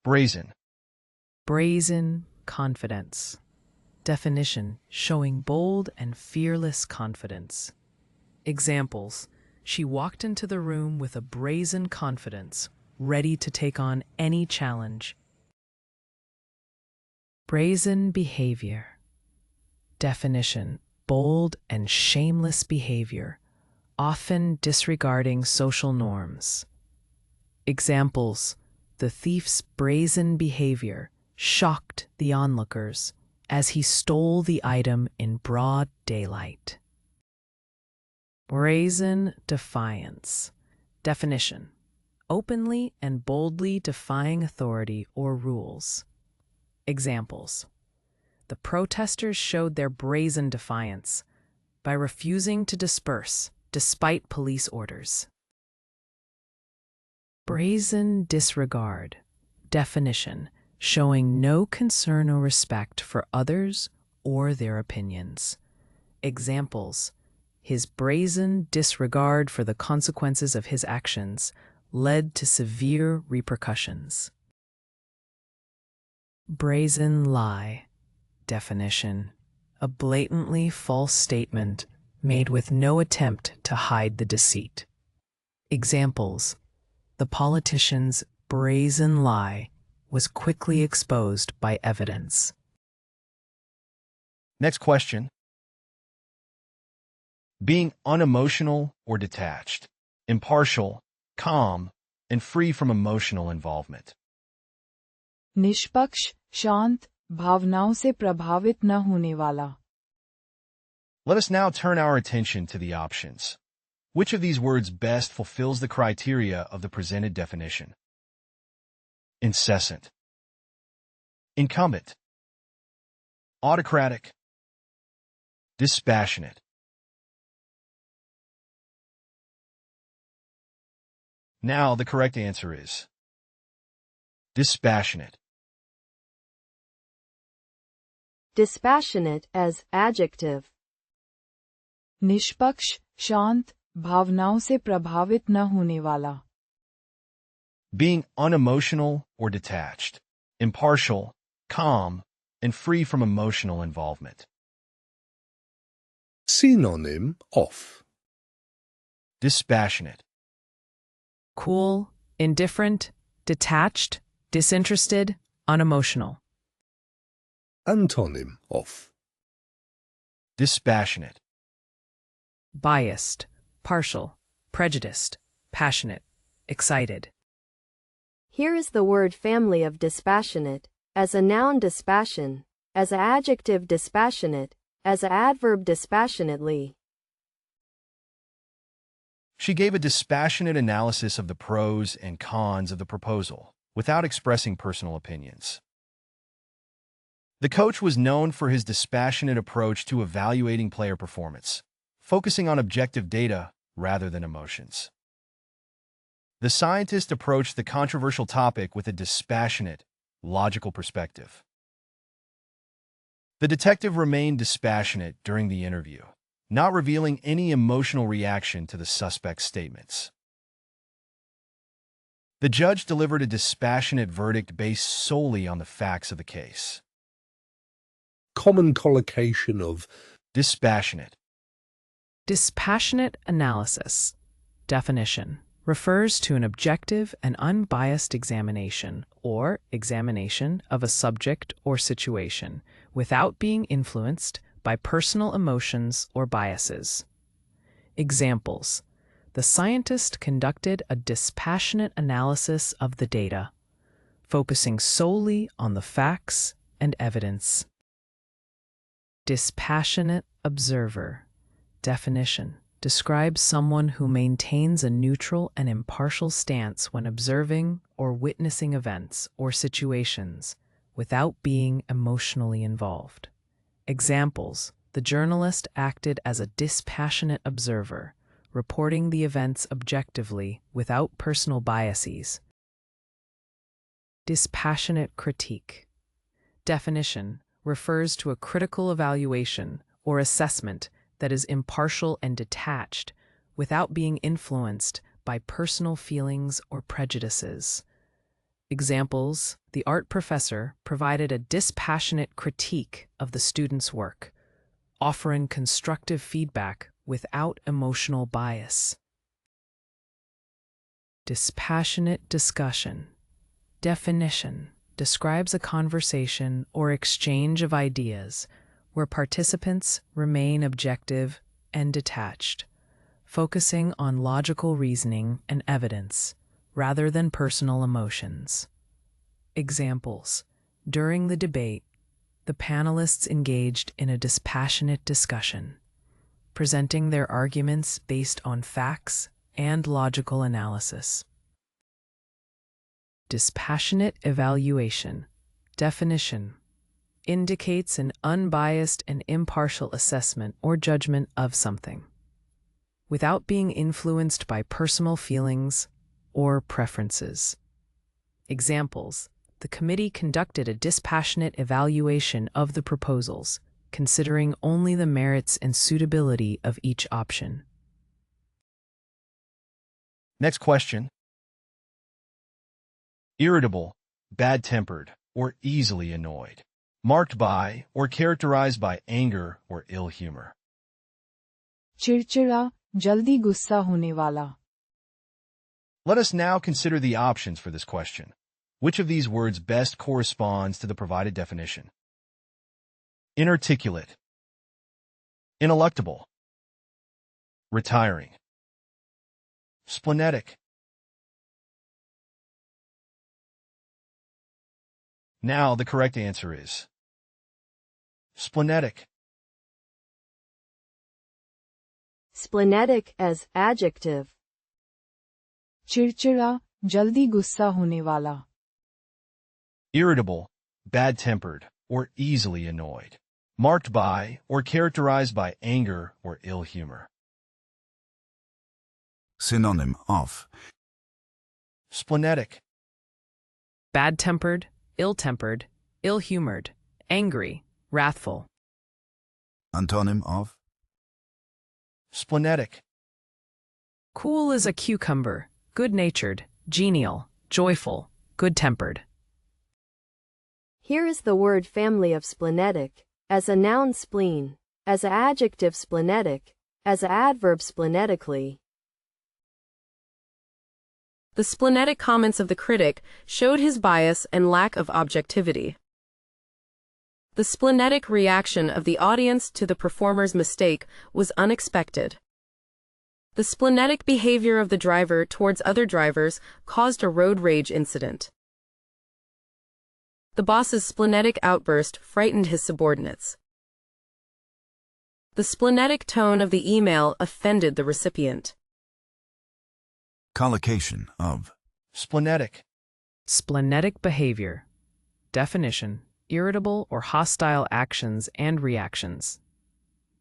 Brazen. Brazen confidence. Definition: showing bold and fearless confidence. Examples: she walked into the room with a brazen confidence, ready to take on any challenge. Brazen behavior. Definition: bold and shameless behavior, often disregarding social norms. Examples: the thief's brazen behavior shocked the onlookers as he stole the item in broad daylight. Brazen defiance. Definition: openly and boldly defying authority or rules. Examples: the protesters showed their brazen defiance by refusing to disperse despite police orders. Brazen disregard. Definition: showing no concern or respect for others or their opinions. Examples: his brazen disregard for the consequences of his actions led to severe repercussions. Brazen lie. Definition: a blatantly false statement made with no attempt to hide the deceit. Examples: the politician's brazen lie was quickly exposed by evidence. Next question. Being unemotional or detached, impartial, calm, and free from emotional involvement. निष्पक्ष, शांत, भावनाओं से प्रभावित न होने वाला. Let us now turn our attention to the options. Which of these words best fulfills the criteria of the presented definition? Incessant, incumbent, autocratic, dispassionate. Now the correct answer is dispassionate. Dispassionate as adjective. निष्पक्ष, शांत, भावनाओं से प्रभावित न होने वाला. Being unemotional or detached, impartial, calm, and free from emotional involvement. Synonym of Dispassionate, Cool, indifferent, detached, disinterested, unemotional. Antonym of dispassionate, Biased, partial, prejudiced, passionate, excited. Here is the word family of dispassionate, as a noun dispassion, as an adjective dispassionate, as an adverb dispassionately. She gave a dispassionate analysis of the pros and cons of the proposal, without expressing personal opinions. The coach was known for his dispassionate approach to evaluating player performance, focusing on objective data rather than emotions. The scientist approached the controversial topic with a dispassionate, logical perspective. The detective remained dispassionate during the interview, not revealing any emotional reaction to the suspect's statements. The judge delivered a dispassionate verdict based solely on the facts of the case. common collocation of Dispassionate, Dispassionate analysis. Definition: refers to an objective and unbiased examination or examination of a subject or situation without being influenced by personal emotions or biases. Examples: the scientist conducted a dispassionate analysis of the data, focusing solely on the facts and evidence. Dispassionate observer. Definition: describes someone who maintains a neutral and impartial stance when observing or witnessing events or situations without being emotionally involved. Examples: the journalist acted as a dispassionate observer, reporting the events objectively without personal biases. Dispassionate critique. Definition: refers to a critical evaluation or assessment that is impartial and detached without being influenced by personal feelings or prejudices. Examples: the art professor provided a dispassionate critique of the student's work, offering constructive feedback without emotional bias. Dispassionate discussion. Definition: describes a conversation or exchange of ideas where participants remain objective and detached, focusing on logical reasoning and evidence rather than personal emotions. Examples: during the debate, the panelists engaged in a dispassionate discussion, presenting their arguments based on facts and logical analysis. Dispassionate evaluation. Definition: indicates an unbiased and impartial assessment or judgment of something, without being influenced by personal feelings or preferences. Examples: the committee conducted a dispassionate evaluation of the proposals, considering only the merits and suitability of each option. Next question. Irritable, bad-tempered, or easily annoyed. Marked by or characterized by anger or ill humor. चिड़चिड़ा, जल्दी गुस्सा होने वाला. Let us now consider the options for this question. Which of these words best corresponds to the provided definition? Inarticulate, ineluctable, retiring, splenetic. Now the correct answer is splenetic. Splenetic as adjective. चिड़चिड़ा, जल्दी गुस्सा होने वाला. Irritable, bad-tempered, or easily annoyed. Marked by or characterized by anger or ill humor. Synonym of Splenetic, Bad-tempered, ill-tempered, ill-humored, angry, wrathful. Antonym of splenetic. Cool as a cucumber, good-natured, genial, joyful, good-tempered. Here is the word family of splenetic. As a noun spleen, as a adjective splenetic, as a adverb splenetically. The splenetic comments of the critic showed his bias and lack of objectivity. The splenetic reaction of the audience to the performer's mistake was unexpected. The splenetic behavior of the driver towards other drivers caused a road rage incident. The boss's splenetic outburst frightened his subordinates. The splenetic tone of the email offended the recipient. collocation of Splenetic, Splenetic behavior. Definition: irritable or hostile actions and reactions.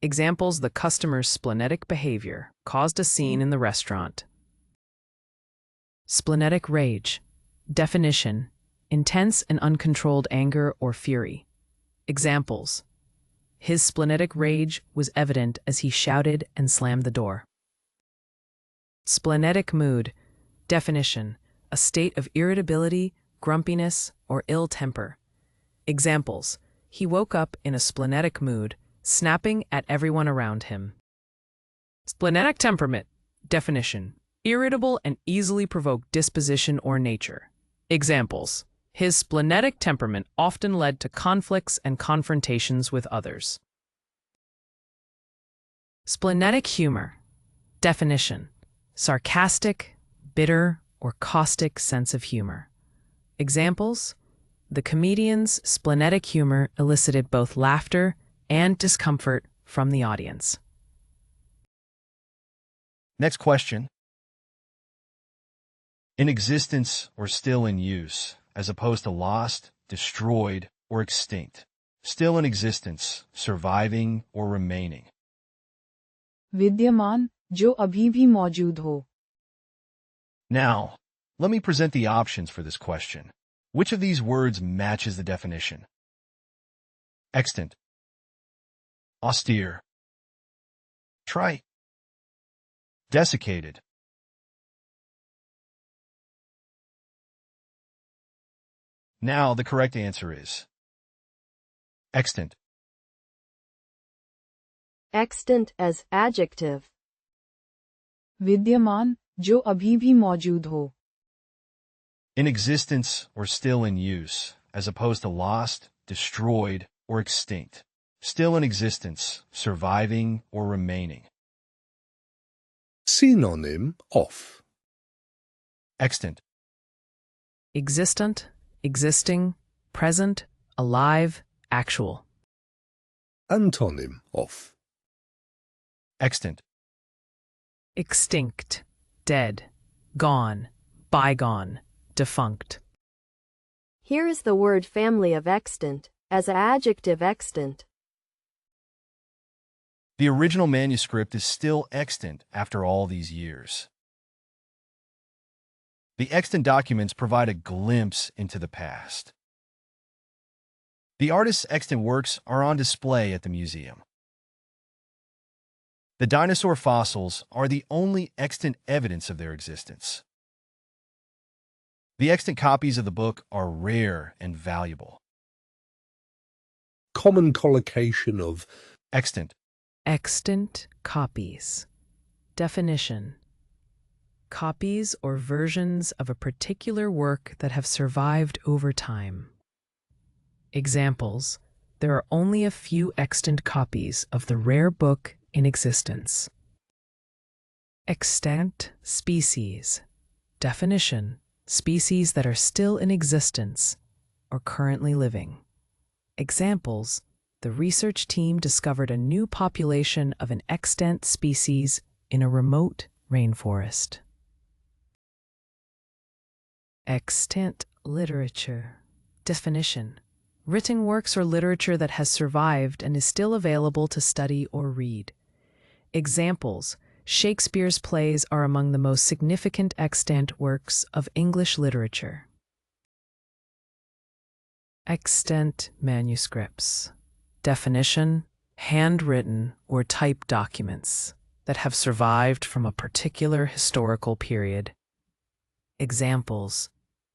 Examples: the customer's splenetic behavior caused a scene in the restaurant. Splenetic rage. Definition: intense and uncontrolled anger or fury. Examples: his splenetic rage was evident as he shouted and slammed the door. Splenetic mood. Definition: a state of irritability, grumpiness, or ill temper. Examples: he woke up in a splenetic mood, snapping at everyone around him. Splenetic temperament. Definition: irritable and easily provoked disposition or nature. Examples: his splenetic temperament often led to conflicts and confrontations with others. Splenetic humor. Definition: sarcastic, bitter, or caustic sense of humor. Examples: the comedian's splenetic humor elicited both laughter and discomfort from the audience. Next question. In existence or still in use, as opposed to lost, destroyed, or extinct. Still in existence, surviving, or remaining. विद्यमान, जो अभी भी मौजूद हो. Now, let me present the options for this question. Which of these words matches the definition? Extant, austere, trite, desiccated, Now the correct answer is extant. Extant as adjective. विद्यमान, जो अभी भी मौजूद हो. In existence or still in use, as opposed to lost, destroyed, or extinct. Still in existence, surviving, or remaining. Synonym of. Extant. Existent, existing, present, alive, actual. Antonym of. Extant. Extinct, dead, gone, bygone, defunct. Here is the word family of extant, as adjective extant. The original manuscript is still extant after all these years. The extant documents provide a glimpse into the past. The artist's extant works are on display at the museum. The dinosaur fossils are the only extant evidence of their existence. The extant copies of the book are rare and valuable. Common collocation of. Extant. Extant copies. Definition: copies or versions of a particular work that have survived over time. Examples: there are only a few extant copies of the rare book in existence. Extant species. Definition: species that are still in existence or currently living. Examples: the research team discovered a new population of an extant species in a remote rainforest. Extant literature. Definition: written works or literature that has survived and is still available to study or read. Examples: Shakespeare's plays are among the most significant extant works of English literature. Extant manuscripts. Definition: handwritten or typed documents that have survived from a particular historical period. Examples: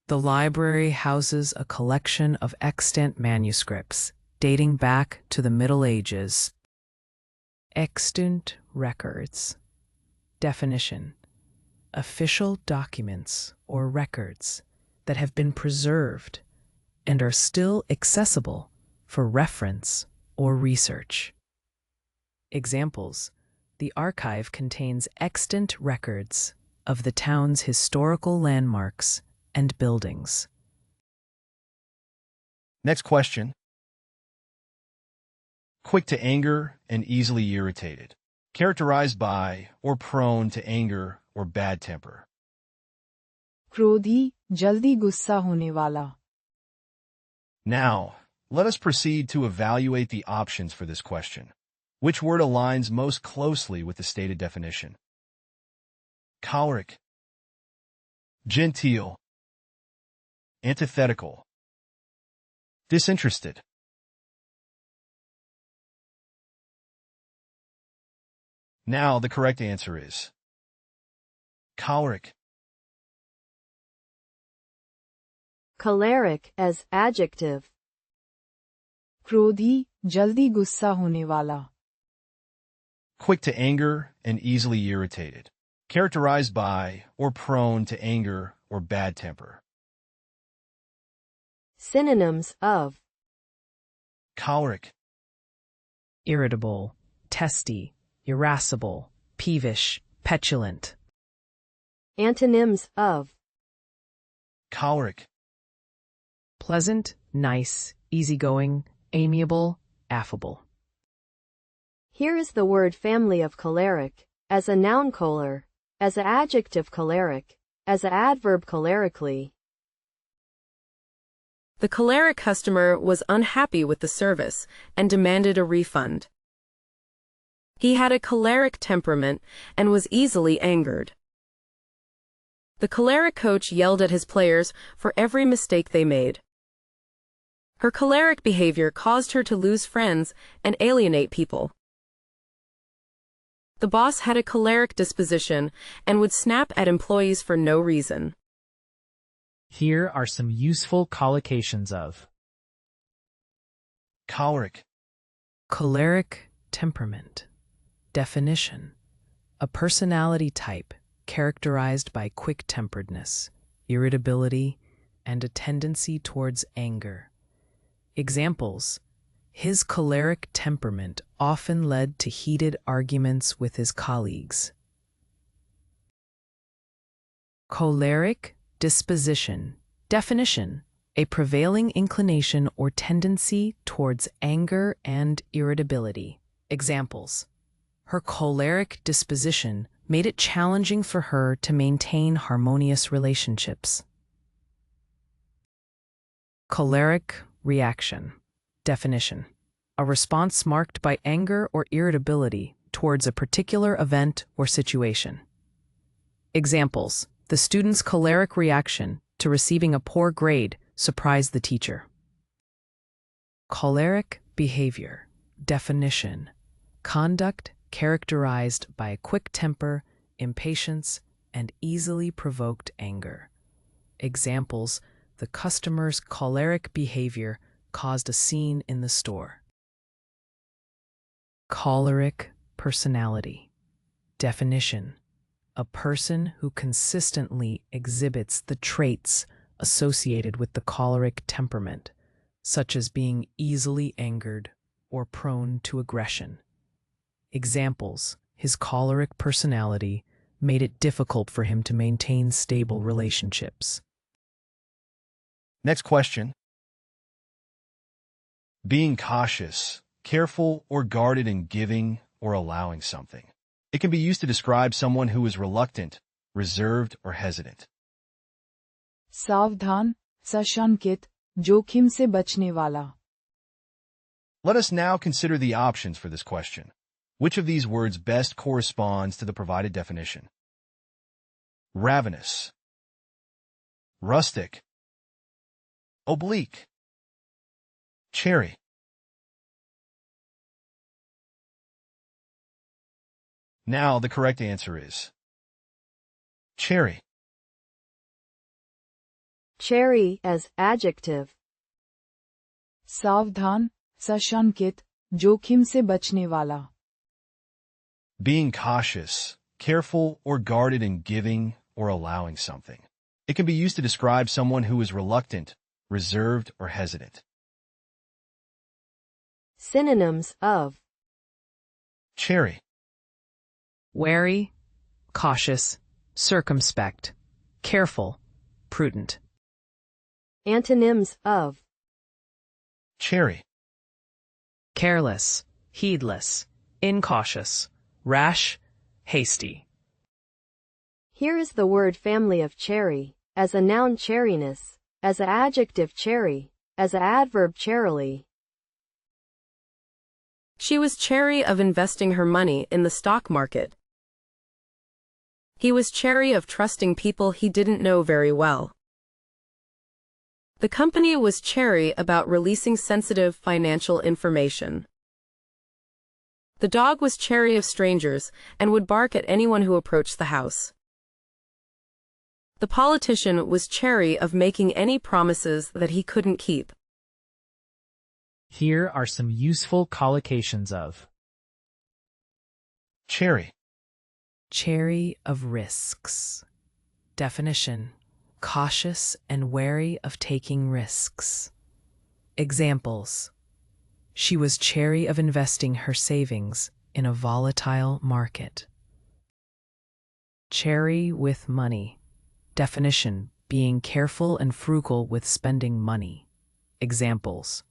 the library houses a collection of extant manuscripts dating back to the Middle Ages. Extant records. Definition: official documents or records that have been preserved and are still accessible for reference or research. Examples: the archive contains extant records of the town's historical landmarks and buildings. Next question. Quick to anger and easily irritated. Characterized by or prone to anger or bad temper. क्रोधी, जल्दी गुस्सा होने वाला. Now, let us proceed to evaluate the options for this question. Which word aligns most closely with the stated definition? Choleric, genteel, antithetical, disinterested. Now the correct answer is choleric. Choleric as adjective. क्रोधी, जल्दी गुस्सा होने वाला. Quick to anger and easily irritated. Characterized by or prone to anger or bad temper. Synonyms of Choleric, Irritable, testy, irascible, peevish, petulant. antonyms of choleric, Pleasant, nice, easygoing, amiable, affable. Here is the word family of choleric, as a noun choler, as a adjective choleric, as a adverb cholerically. The choleric customer was unhappy with the service and demanded a refund. He had a choleric temperament and was easily angered. The choleric coach yelled at his players for every mistake they made. Her choleric behavior caused her to lose friends and alienate people. The boss had a choleric disposition and would snap at employees for no reason. Here are some useful collocations of Choleric. Choleric temperament. Definition: a personality type characterized by quick-temperedness, irritability, and a tendency towards anger. Examples: his choleric temperament often led to heated arguments with his colleagues. Choleric disposition. Definition: a prevailing inclination or tendency towards anger and irritability. Examples: her choleric disposition made it challenging for her to maintain harmonious relationships. Choleric reaction. Definition: a response marked by anger or irritability towards a particular event or situation. Examples: the student's choleric reaction to receiving a poor grade surprised the teacher. Choleric behavior. Definition: conduct characterized by a quick temper, impatience, and easily provoked anger. Examples: the customer's choleric behavior caused a scene in the store. Choleric personality. Definition: a person who consistently exhibits the traits associated with the choleric temperament, such as being easily angered or prone to aggression. Examples: his choleric personality made it difficult for him to maintain stable relationships. Next question. Being cautious, careful, or guarded in giving or allowing something. It can be used to describe someone who is reluctant, reserved, or hesitant. सावधान, सशंकित, जोखिम से बचने वाला. Let us now consider the options for this question. Which of these words best corresponds to the provided definition? Ravenous, rustic, oblique, cherry. Now the correct answer is cherry. Cherry as adjective. सावधान, सशंकित, जोखिम से बचने वाला. Being cautious, careful, or guarded in giving or allowing something. It can be used to describe someone who is reluctant, reserved, or hesitant. Synonyms of Cherry. Wary, cautious, circumspect, careful, prudent. antonyms of Cherry. Careless, heedless, incautious, rash, hasty. Here is the word family of cherry, as a noun cherryness, as an adjective cherry, as an adverb cherily. She was chary of investing her money in the stock market. He was chary of trusting people he didn't know very well. The company was chary about releasing sensitive financial information. The dog was chary of strangers and would bark at anyone who approached the house. The politician was chary of making any promises that he couldn't keep. Here are some useful collocations of Cherry. Chary of risks. Definition: cautious and wary of taking risks. Examples: she was chary of investing her savings in a volatile market. Chary with money. Definition: being careful and frugal with spending money. Examples: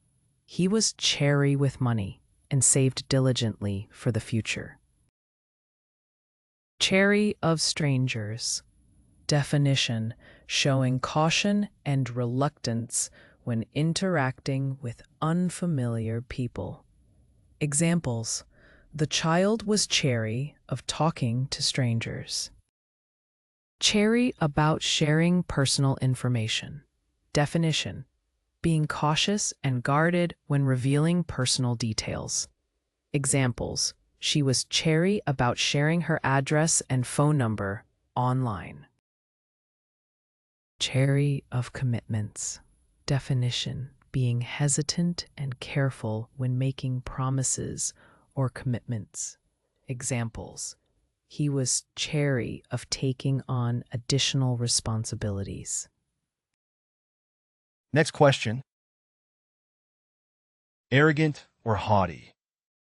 he was chary with money and saved diligently for the future. Chary of strangers. Definition: showing caution and reluctance when interacting with unfamiliar people. Examples: the child was chary of talking to strangers. Chary about sharing personal information. Definition: being cautious and guarded when revealing personal details. Examples: she was chary about sharing her address and phone number online. chary of commitments. Definition: being hesitant and careful when making promises or commitments. Examples: he was chary of taking on additional responsibilities. Next question. Arrogant or haughty.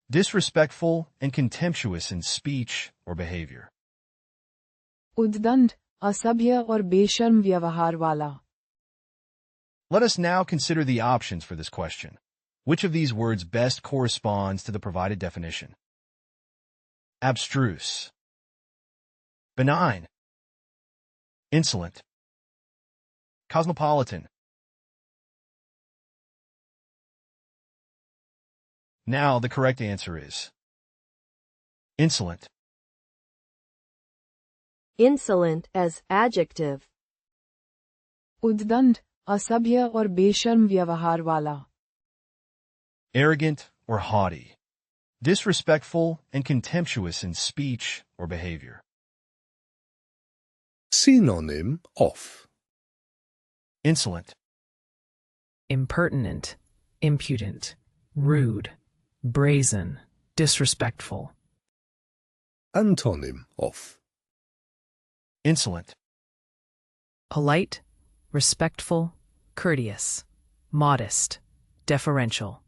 Disrespectful and contemptuous in speech or behavior. उद्दंड, असभ्य और बेशर्म व्यवहार वाला. Let us now consider the options for this question. Which of these words best corresponds to the provided definition? Abstruse, benign, insolent, cosmopolitan. Now the correct answer is insolent. Insolent as adjective. उद्दंड, असभ्य और बेशर्म व्यवहार वाला. Arrogant or haughty. Disrespectful and contemptuous in speech or behavior. Synonym of Insolent, Impertinent, impudent, rude, brazen, disrespectful. Antonym of insolent, Polite, respectful, courteous, modest, deferential.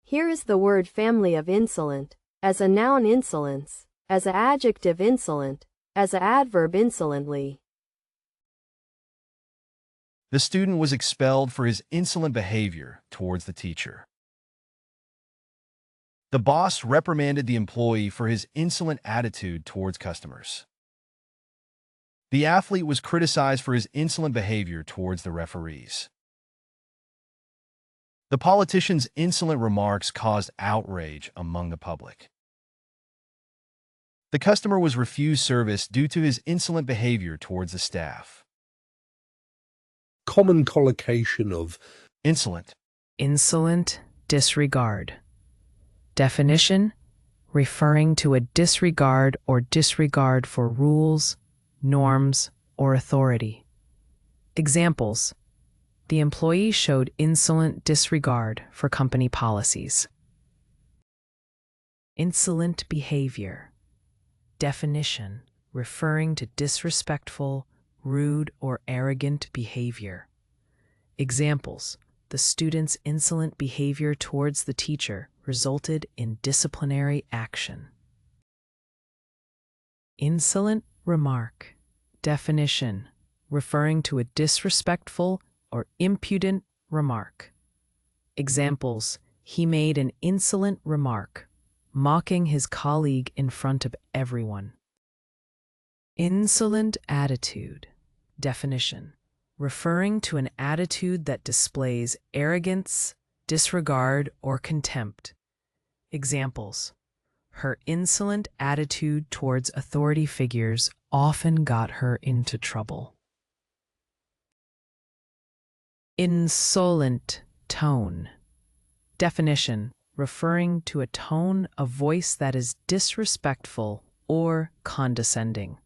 Here is the word family of insolent. As a noun insolence, as an adjective insolent, as an adverb insolently. The student was expelled for his insolent behavior towards the teacher. The boss reprimanded the employee for his insolent attitude towards customers. The athlete was criticized for his insolent behavior towards the referees. The politician's insolent remarks caused outrage among the public. The customer was refused service due to his insolent behavior towards the staff. common collocation of Insolent, Insolent disregard. Definition: referring to a disregard or disregard for rules, norms, or authority. Examples: the employee showed insolent disregard for company policies. Insolent behavior. Definition: referring to disrespectful, rude, or arrogant behavior. Examples: the student's insolent behavior towards the teacher resulted in disciplinary action. Insolent remark. Definition: referring to a disrespectful or impudent remark. Examples: he made an insolent remark, mocking his colleague in front of everyone. Insolent attitude. Definition: referring to an attitude that displays arrogance, disregard, or contempt. Examples: her insolent attitude towards authority figures often got her into trouble. Insolent tone. Definition: referring to a tone of voice that is disrespectful or condescending.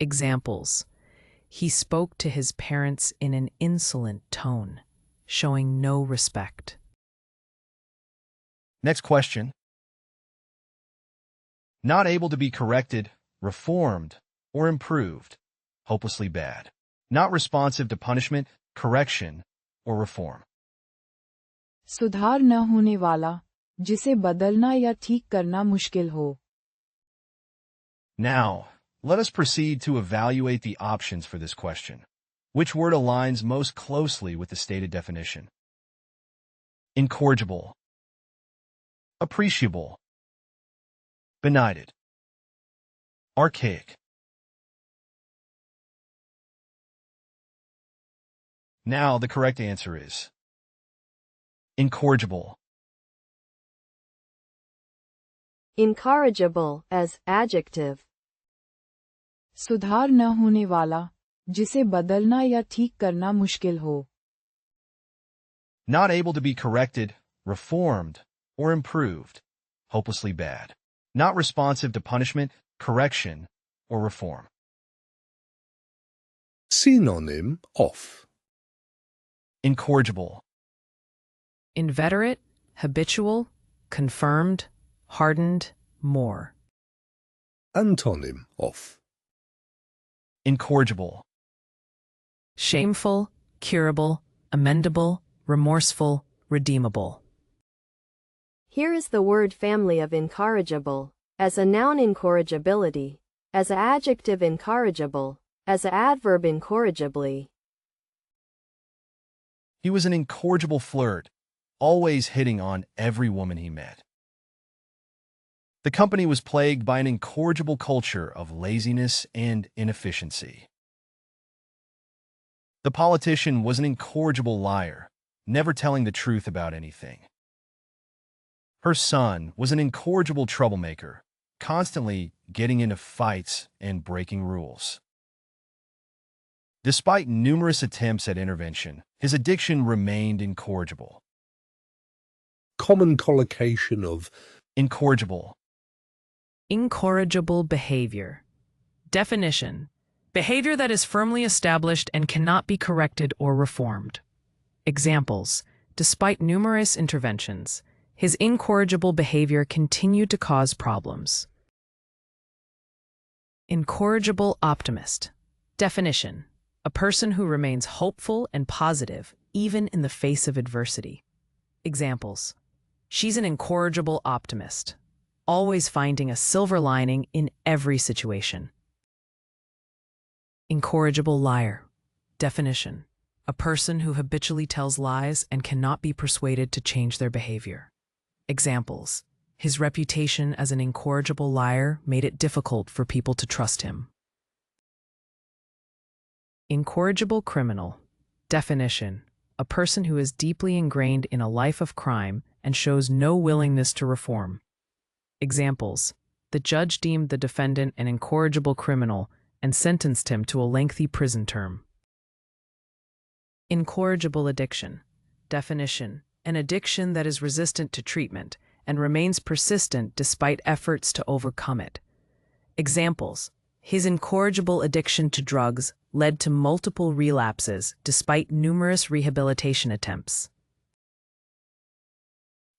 Examples: he spoke to his parents in an insolent tone, showing no respect. Next question. Not able to be corrected, reformed, or improved. Hopelessly bad. Not responsive to punishment, correction, or reform. सुधार न होने वाला, जिसे बदलना या ठीक करना मुश्किल हो. Now, let us proceed to evaluate the options for this question. Which word aligns most closely with the stated definition? Incorrigible, appreciable, benighted, archaic. Now the correct answer is incorrigible. Incorrigible as adjective. सुधार न होने वाला, जिसे बदलना या ठीक करना मुश्किल हो. Not able to be corrected, reformed, or improved. Hopelessly bad. Not responsive to punishment, correction, or reform. Synonym of. Incorrigible. Inveterate, habitual, confirmed, hardened, more. Antonym of. Incorrigible. Shameful, curable, amendable, remorseful, redeemable. Here is the word family of incorrigible, as a noun incorrigibility, as an adjective incorrigible, as an adverb incorrigibly. He was an incorrigible flirt, always hitting on every woman he met. The company was plagued by an incorrigible culture of laziness and inefficiency. The politician was an incorrigible liar, never telling the truth about anything. Her son was an incorrigible troublemaker, constantly getting into fights and breaking rules. Despite numerous attempts at intervention, his addiction remained incorrigible. Common collocation of. Incorrigible. Incorrigible behavior. Definition: behavior that is firmly established and cannot be corrected or reformed. Examples: despite numerous interventions, his incorrigible behavior continued to cause problems. Incorrigible optimist. Definition: a person who remains hopeful and positive even in the face of adversity. Examples: she's an incorrigible optimist, always finding a silver lining in every situation. Incorrigible liar. Definition: a person who habitually tells lies and cannot be persuaded to change their behavior. Examples: his reputation as an incorrigible liar made it difficult for people to trust him. Incorrigible criminal. Definition: a person who is deeply ingrained in a life of crime and shows no willingness to reform. Examples: the judge deemed the defendant an incorrigible criminal and sentenced him to a lengthy prison term. Incorrigible addiction. Definition: an addiction that is resistant to treatment and remains persistent despite efforts to overcome it. Examples: his incorrigible addiction to drugs led to multiple relapses despite numerous rehabilitation attempts.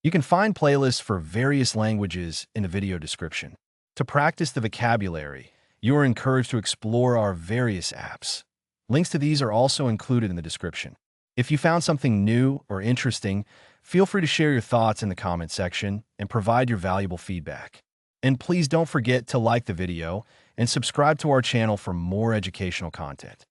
You can find playlists for various languages in the video description. To practice the vocabulary, you are encouraged to explore our various apps. Links to these are also included in the description. If you found something new or interesting, feel free to share your thoughts in the comment section and provide your valuable feedback. And please don't forget to like the video and subscribe to our channel for more educational content.